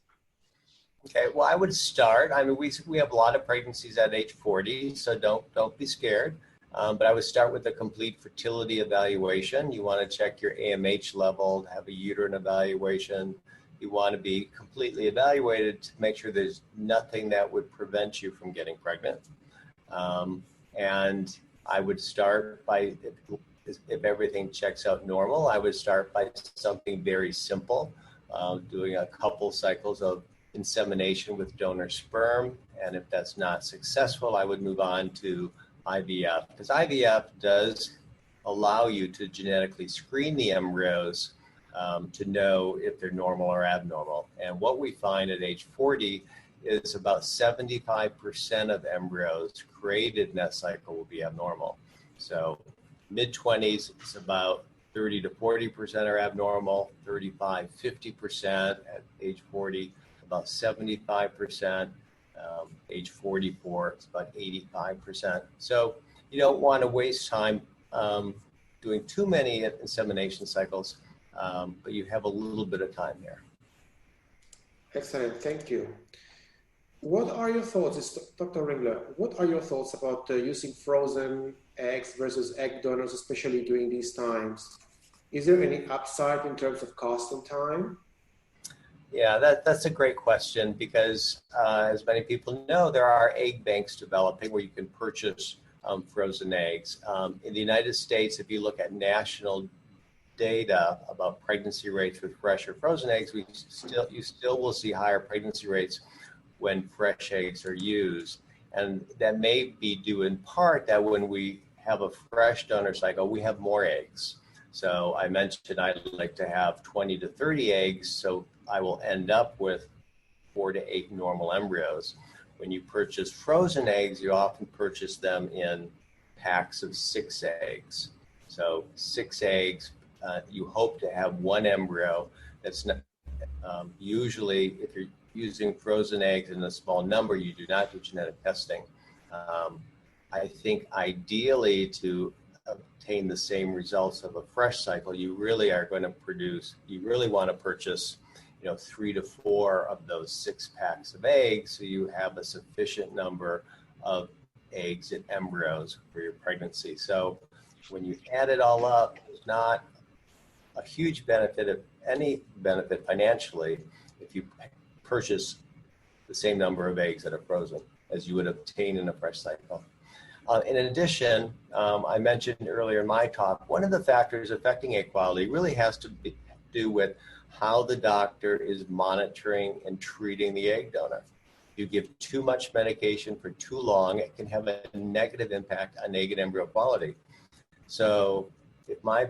Okay, well, I would start. I mean, we have a lot of pregnancies at age 40, so don't be scared. But I would start with a complete fertility evaluation. You want to check your AMH level, have a uterine evaluation. You want to be completely evaluated to make sure there's nothing that would prevent you from getting pregnant. And I would start by, if everything checks out normal, I would start by something very simple, doing a couple cycles of insemination with donor sperm. And if that's not successful, I would move on to IVF, because IVF does allow you to genetically screen the embryos to know if they're normal or abnormal. And what we find at age 40 is about 75% of embryos created in that cycle will be abnormal. So mid-20s, it's about 30 to 40% are abnormal, 35, 50% at age 40, about 75%. Age 44, it's about 85%. So you don't want to waste time doing too many insemination cycles, but you have a little bit of time there. Excellent, thank you. What are your thoughts, Dr. Ringler, what are your thoughts about using frozen eggs versus egg donors, especially during these times? Is there any upside in terms of cost and time? Yeah, that's a great question, because as many people know, there are egg banks developing where you can purchase frozen eggs. In the United States, if you look at national data about pregnancy rates with fresh or frozen eggs, you still will see higher pregnancy rates when fresh eggs are used. And that may be due in part that when we have a fresh donor cycle, we have more eggs. So I mentioned I'd like to have 20 to 30 eggs, so I will end up with 4 to 8 normal embryos. When you purchase frozen eggs, you often purchase them in packs of 6 eggs. So 6 eggs, you hope to have 1 embryo. That's not, usually, if you're using frozen eggs in a small number, you do not do genetic testing. I think ideally to obtain the same results of a fresh cycle, you really want to purchase 3 to 4 of those 6 packs of eggs, so you have a sufficient number of eggs and embryos for your pregnancy. So when you add it all up, there's not a huge benefit, of any benefit financially, if you purchase the same number of eggs that are frozen as you would obtain in a fresh cycle. In addition, I mentioned earlier in my talk, one of the factors affecting egg quality really has to do with how the doctor is monitoring and treating the egg donor. If you give too much medication for too long, it can have a negative impact on egg and embryo quality. So if my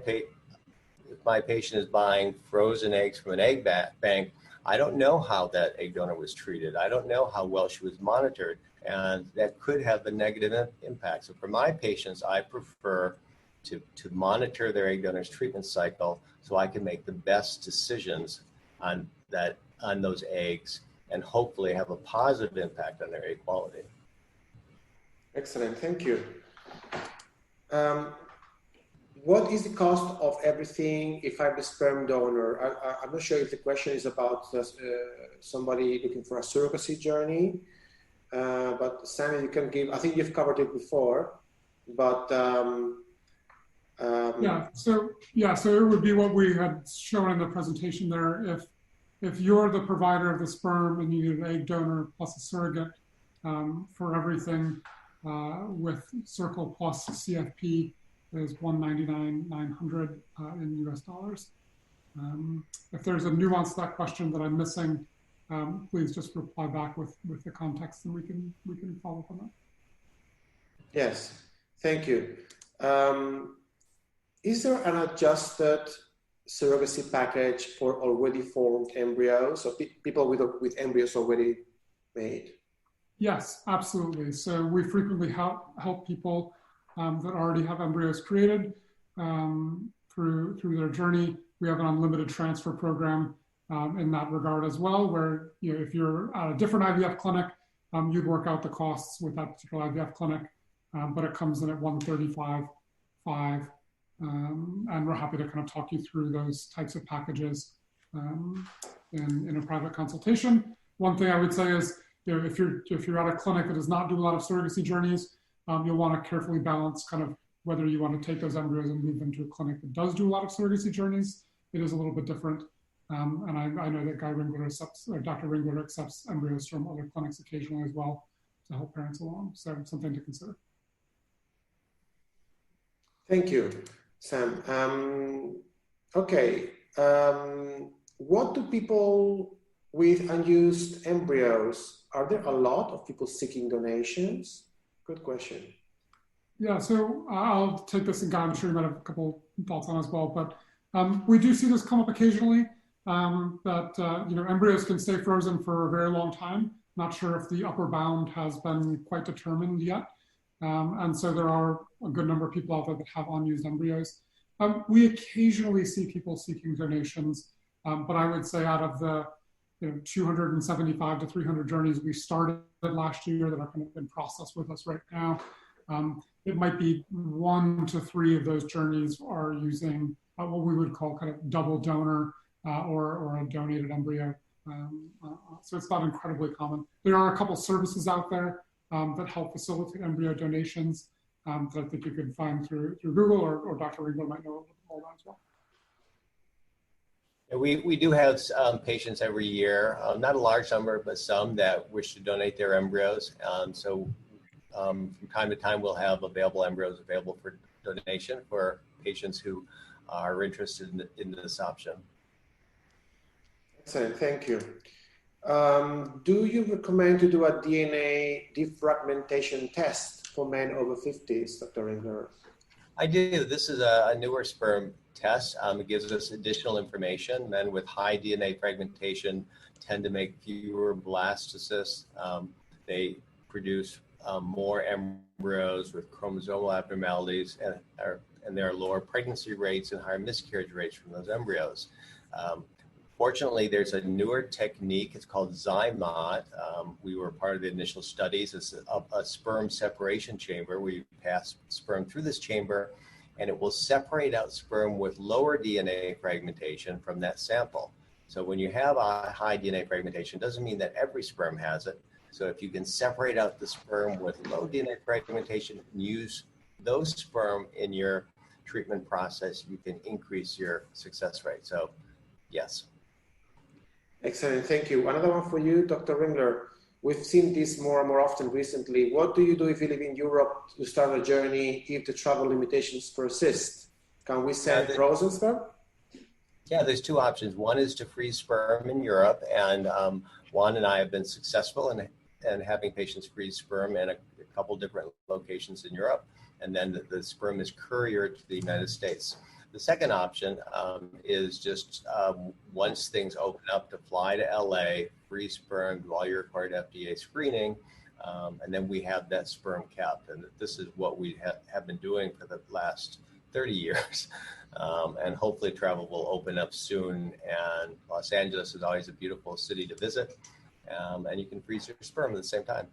patient is buying frozen eggs from an egg bank, I don't know how that egg donor was treated. I don't know how well she was monitored, and that could have a negative impact. So for my patients, I prefer to monitor their egg donor's treatment cycle so I can make the best decisions on those eggs and hopefully have a positive impact on their egg quality. Excellent, thank you. What is the cost of everything if I'm the sperm donor? I'm not sure if the question is about somebody looking for a surrogacy journey, but Sammy, you can give, I think you've covered it before, but so it would be what we had shown in the presentation there. If you're the provider of the sperm and you need an egg donor plus a surrogate for everything with Circle plus CFP is $199,900 in US dollars. If there's a nuance to that question that I'm missing, please just reply back with the context and we can follow up on that. Yes, thank you. Is there an adjusted surrogacy package for already formed embryos, so people with embryos already made? Yes, absolutely. So we frequently help people that already have embryos created through their journey. We have an unlimited transfer program in that regard as well, where if you're at a different IVF clinic, you'd work out the costs with that particular IVF clinic, but it comes in at $135,500. And we're happy to kind of talk you through those types of packages in a private consultation. One thing I would say is, if you're at a clinic that does not do a lot of surrogacy journeys, you'll want to carefully balance kind of whether you want to take those embryos and move them to a clinic that does do a lot of surrogacy journeys. It is a little bit different. And I know that Dr. Ringler accepts embryos from other clinics occasionally as well to help parents along. So something to consider. Thank you, Sam. Okay. What do people with unused embryos, are there a lot of people seeking donations? Good question. Yeah, so I'll take this, and Guy, I'm sure you might have a couple thoughts on as well, but we do see this come up occasionally, that embryos can stay frozen for a very long time. Not sure if the upper bound has been quite determined yet. And so there are a good number of people out there that have unused embryos. We occasionally see people seeking donations, but I would say out of the 275 to 300 journeys we started last year that are kind of in process with us right now, it might be 1 to 3 of those journeys are using what we would call kind of double donor or a donated embryo. So it's not incredibly common. There are a couple services out there that help facilitate embryo donations that I think you could find through Google, or Dr. Ringler might know a little bit more about as well. We do have patients every year, not a large number, but some that wish to donate their embryos. So from time to time, we'll have available embryos available for donation for patients who are interested in this option. Excellent, thank you. Do you recommend to do a DNA defragmentation test for men over 50s, Dr. Ringler? I do. This is a newer sperm test. It gives us additional information. Men with high DNA fragmentation tend to make fewer blastocysts. They produce more embryos with chromosomal abnormalities, and there are lower pregnancy rates and higher miscarriage rates from those embryos. Fortunately, there's a newer technique. It's called Zymot. We were part of the initial studies. It's a sperm separation chamber. We pass sperm through this chamber, and it will separate out sperm with lower DNA fragmentation from that sample. So when you have a high DNA fragmentation, it doesn't mean that every sperm has it. So if you can separate out the sperm with low DNA fragmentation and use those sperm in your treatment process, you can increase your success rate. So yes. Excellent, thank you. Another one for you, Dr. Ringler. We've seen this more and more often recently. What do you do if you live in Europe to start a journey if the travel limitations persist? Can we send frozen sperm? Yeah, there's two options. One is to freeze sperm in Europe, and Juan and I have been successful in having patients freeze sperm in a couple different locations in Europe. and then the sperm is couriered to the United States. The second option is just once things open up to fly to LA, free sperm, do all your required FDA screening, and then we have that sperm kept. And this is what we have been doing for the last 30 years. And hopefully travel will open up soon. And Los Angeles is always a beautiful city to visit. And you can freeze your sperm at the same time.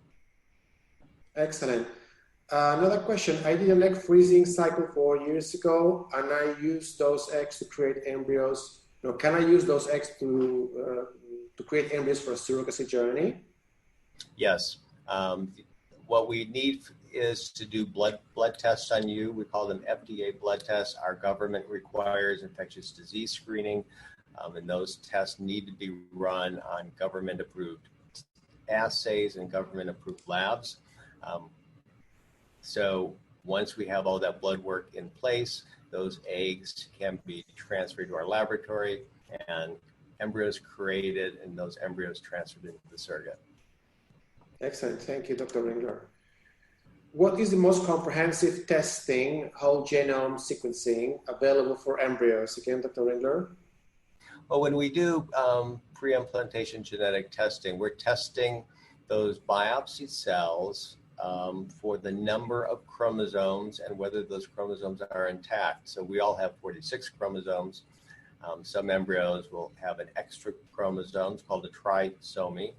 Excellent. Another question. I did an egg freezing cycle 4 years ago, and I used those eggs to create embryos. No, can I use those eggs to create embryos for a surrogacy journey? Yes. What we need is to do blood tests on you. We call them FDA blood tests. Our government requires infectious disease screening, and those tests need to be run on government-approved assays and government-approved labs. So once we have all that blood work in place, those eggs can be transferred to our laboratory and embryos created, and those embryos transferred into the surrogate. Excellent. Thank you, Dr. Ringler. What is the most comprehensive testing, whole genome sequencing, available for embryos? Again, Dr. Ringler. Well, when we do pre-implantation genetic testing, we're testing those biopsy cells for the number of chromosomes and whether those chromosomes are intact. So we all have 46 chromosomes. Some embryos will have an extra chromosome called a trisomy.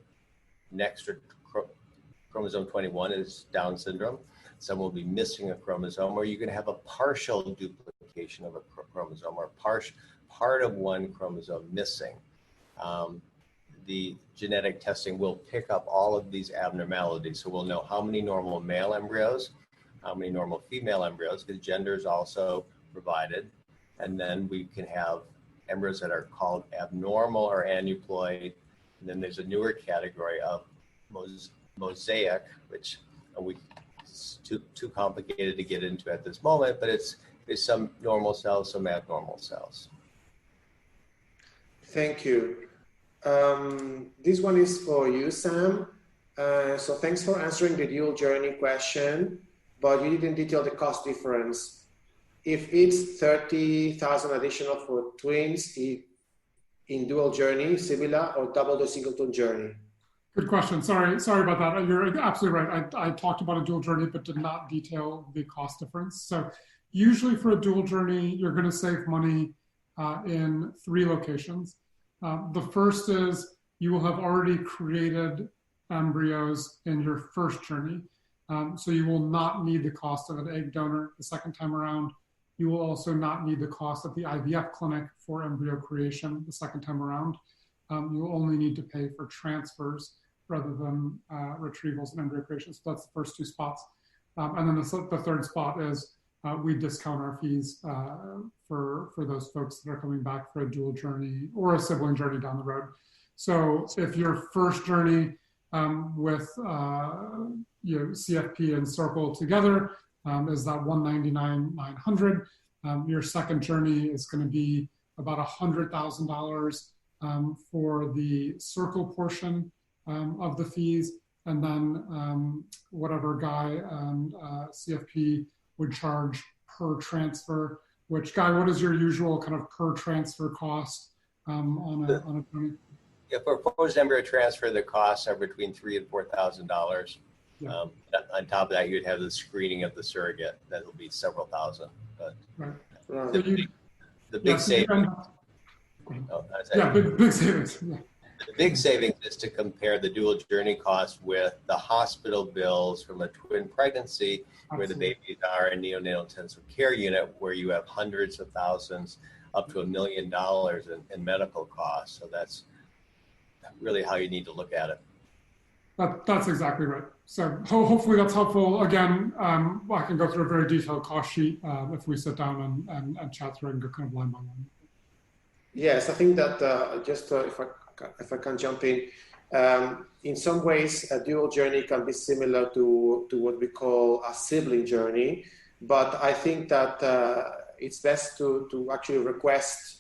An extra chromosome 21 is Down syndrome. Some will be missing a chromosome, or you can have a partial duplication of a chromosome, or part of one chromosome missing. The genetic testing will pick up all of these abnormalities. So we'll know how many normal male embryos, how many normal female embryos, because gender is also provided. And then we can have embryos that are called abnormal or aneuploid. And then there's a newer category of mosaic, which it's too complicated to get into at this moment, but it's some normal cells, some abnormal cells. Thank you. This one is for you, Sam. So thanks for answering the dual journey question, but you didn't detail the cost difference. If it's 30,000 additional for twins in dual journey, similar, or double the singleton journey? Good question. Sorry about that. You're absolutely right. I talked about a dual journey, but did not detail the cost difference. So usually for a dual journey, you're going to save money in 3 locations. The first is you will have already created embryos in your first journey. So you will not need the cost of an egg donor the second time around. You will also not need the cost of the IVF clinic for embryo creation the second time around. You will only need to pay for transfers rather than retrievals and embryo creation. So that's the first 2 spots. And then the third spot is we discount our fees for those folks that are coming back for a dual journey or a sibling journey down the road. So if your first journey with CFP and Circle together is that $199,900, your second journey is going to be about $100,000 for the Circle portion of the fees, and then whatever Guy and CFP would charge per transfer. Which, Guy, what is your usual kind of per transfer cost on a journey? Yeah, for proposed embryo transfer, the costs are between $3,000 and $4,000. Yeah. On top of that, you'd have the screening of the surrogate. That'll be several thousand. But right. The big savings. Big savings. Yeah. The big savings is to compare the dual journey cost with the hospital bills from a twin pregnancy. Absolutely. Where the babies are in neonatal intensive care unit, where you have hundreds of thousands up to $1 million in medical costs. So that's really how you need to look at it. That's exactly right. So hopefully that's helpful. Again, I can go through a very detailed cost sheet if we sit down and chat through it and go kind of line by line. Yes, I think that if I can jump in some ways, a dual journey can be similar to what we call a sibling journey, but I think that it's best to actually request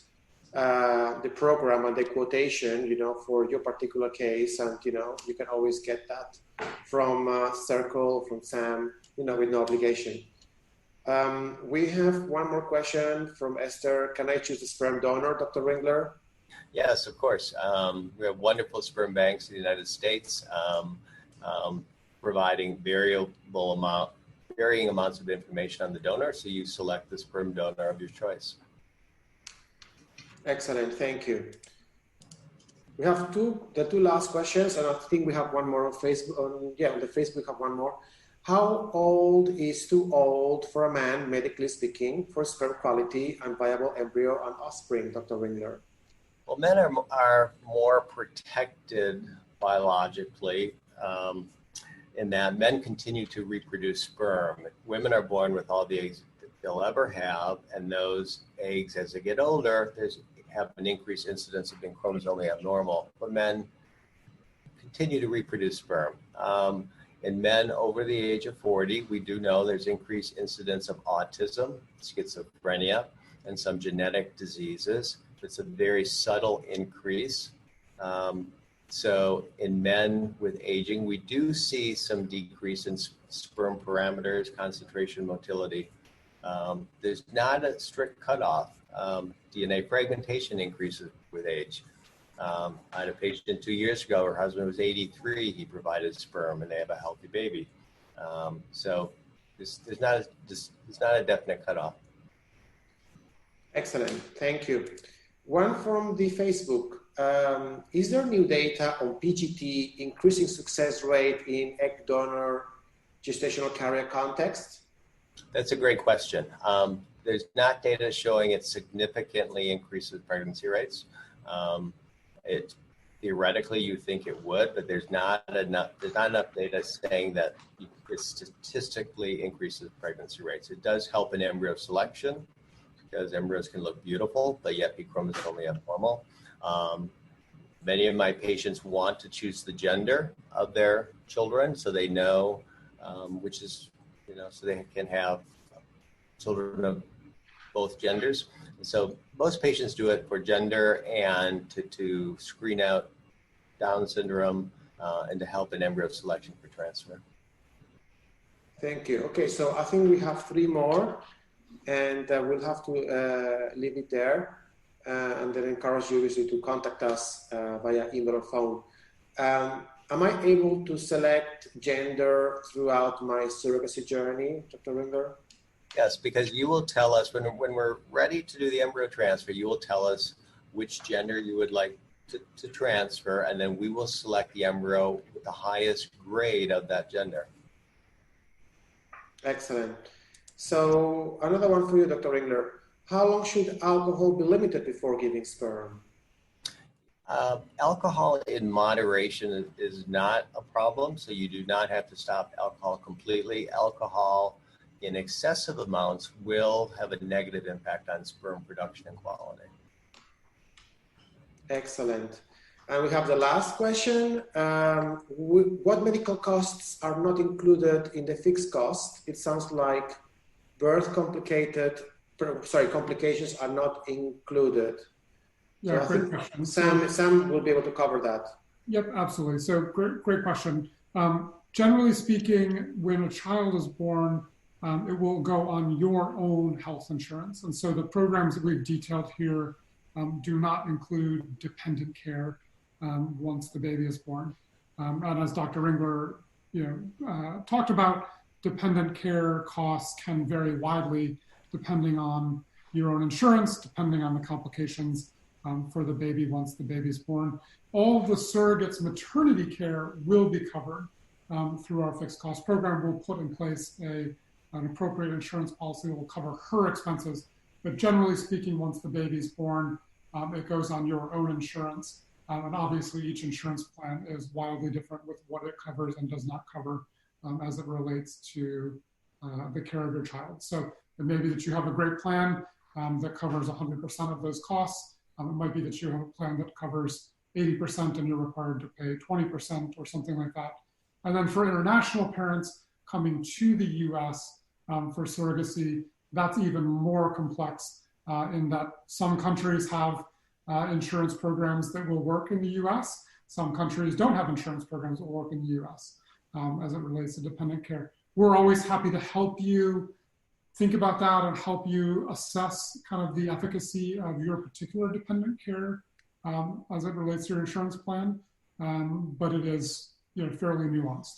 the program and the quotation, for your particular case, and you can always get that from Circle, from Sam, with no obligation. We have one more question from Esther. Can I choose the sperm donor, Dr. Ringler? Yes, of course. We have wonderful sperm banks in the United States, providing varying amounts of information on the donor, so you select the sperm donor of your choice. Excellent, thank you. We have the two last questions, and I think we have one more on Facebook. On the Facebook we have one more. How old is too old for a man, medically speaking, for sperm quality and viable embryo and offspring, Dr. Ringler? Well, men are more protected biologically in that men continue to reproduce sperm. Women are born with all the eggs that they'll ever have, and those eggs, as they get older, have an increased incidence of being chromosomally abnormal. But men continue to reproduce sperm. In men over the age of 40, we do know there's increased incidence of autism, schizophrenia, and some genetic diseases. It's a very subtle increase. So in men with aging, we do see some decrease in sperm parameters, concentration, motility. There's not a strict cutoff. DNA fragmentation increases with age. I had a patient 2 years ago, her husband was 83, he provided sperm and they have a healthy baby. So there's not a definite cutoff. Excellent, thank you. One from the Facebook. Is there new data on PGT increasing success rate in egg donor gestational carrier context? That's a great question. There's not data showing it significantly increases pregnancy rates. Theoretically, you think it would, but there's not enough data saying that it statistically increases pregnancy rates. It does help in embryo selection because embryos can look beautiful, but yet be chromosomally abnormal. Many of my patients want to choose the gender of their children so they know which is, so they can have children of both genders. So most patients do it for gender and to screen out Down syndrome and to help in embryo selection for transfer. Thank you. Okay, so I think we have 3 more, and we'll have to leave it there, and then encourage you to contact us via email or phone. Am I able to select gender throughout my surrogacy journey, Dr. Ringler? Yes, because you will tell us when we're ready to do the embryo transfer, you will tell us which gender you would like to transfer, and then we will select the embryo with the highest grade of that gender. Excellent. So another one for you, Dr. Ringler. How long should alcohol be limited before giving sperm? Alcohol in moderation is not a problem, so you do not have to stop alcohol completely. Alcohol in excessive amounts will have a negative impact on sperm production and quality. Excellent. And we have the last question. What medical costs are not included in the fixed cost? It sounds like complications are not included. Yeah, so great question. Sam will be able to cover that. Yep, absolutely. So great question. Generally speaking, when a child is born, it will go on your own health insurance. And so the programs that we've detailed here do not include dependent care once the baby is born. And as Dr. Ringler talked about, dependent care costs can vary widely depending on your own insurance, depending on the complications for the baby once the baby is born. All of the surrogates' maternity care will be covered through our fixed cost program. We'll put in place an appropriate insurance policy that will cover her expenses. But generally speaking, once the baby's born, it goes on your own insurance. And obviously each insurance plan is wildly different with what it covers and does not cover as it relates to the care of your child. So it may be that you have a great plan that covers 100% of those costs. It might be that you have a plan that covers 80% and you're required to pay 20% or something like that. And then for international parents coming to the US for surrogacy, that's even more complex in that some countries have insurance programs that will work in the US. Some countries don't have insurance programs that will work in the US as it relates to dependent care. We're always happy to help you think about that and help you assess kind of the efficacy of your particular dependent care as it relates to your insurance plan. But it is, fairly nuanced.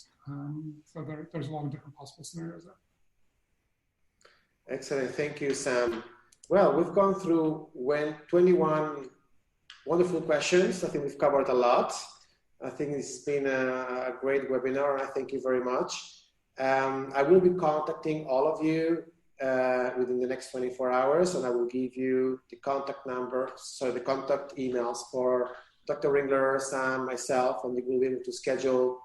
So there's a lot of different possible scenarios there. Excellent. Thank you, Sam. Well, we've gone through 21 wonderful questions. I think we've covered a lot. I think it's been a great webinar. I thank you very much. I will be contacting all of you within the next 24 hours, and I will give you the contact emails for Dr. Ringler, Sam, myself, and we will be able to schedule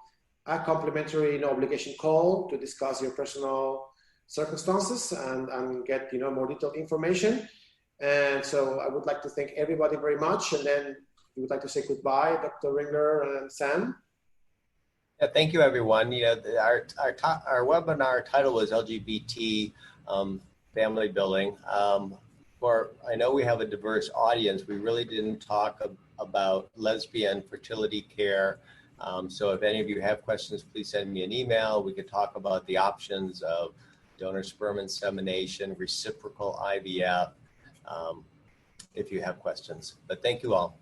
a complimentary no obligation call to discuss your personal circumstances and get more detailed information. And so I would like to thank everybody very much, and then we would like to say goodbye, Dr. Ringler and Sam. Yeah, thank you, everyone. Our webinar title was LGBT family building. I know we have a diverse audience. We really didn't talk about lesbian fertility care. So if any of you have questions, please send me an email. We could talk about the options of donor sperm insemination, reciprocal IVF, if you have questions. But thank you all.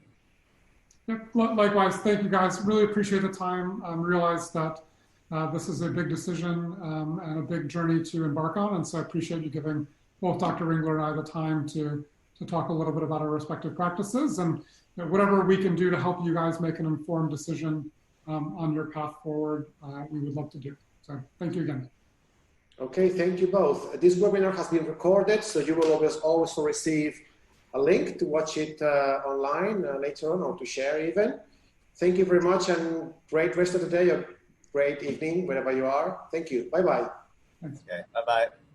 Yeah, likewise, thank you guys. Really appreciate the time. Realize that this is a big decision and a big journey to embark on. And so I appreciate you giving both Dr. Ringler and I the time to talk a little bit about our respective practices and whatever we can do to help you guys make an informed decision on your path forward, we would love to do. So thank you again. Okay, thank you both. This webinar has been recorded, so you will also receive a link to watch it online later on, or to share even. Thank you very much, and great rest of the day or great evening, wherever you are. Thank you. Bye-bye. Okay, bye-bye.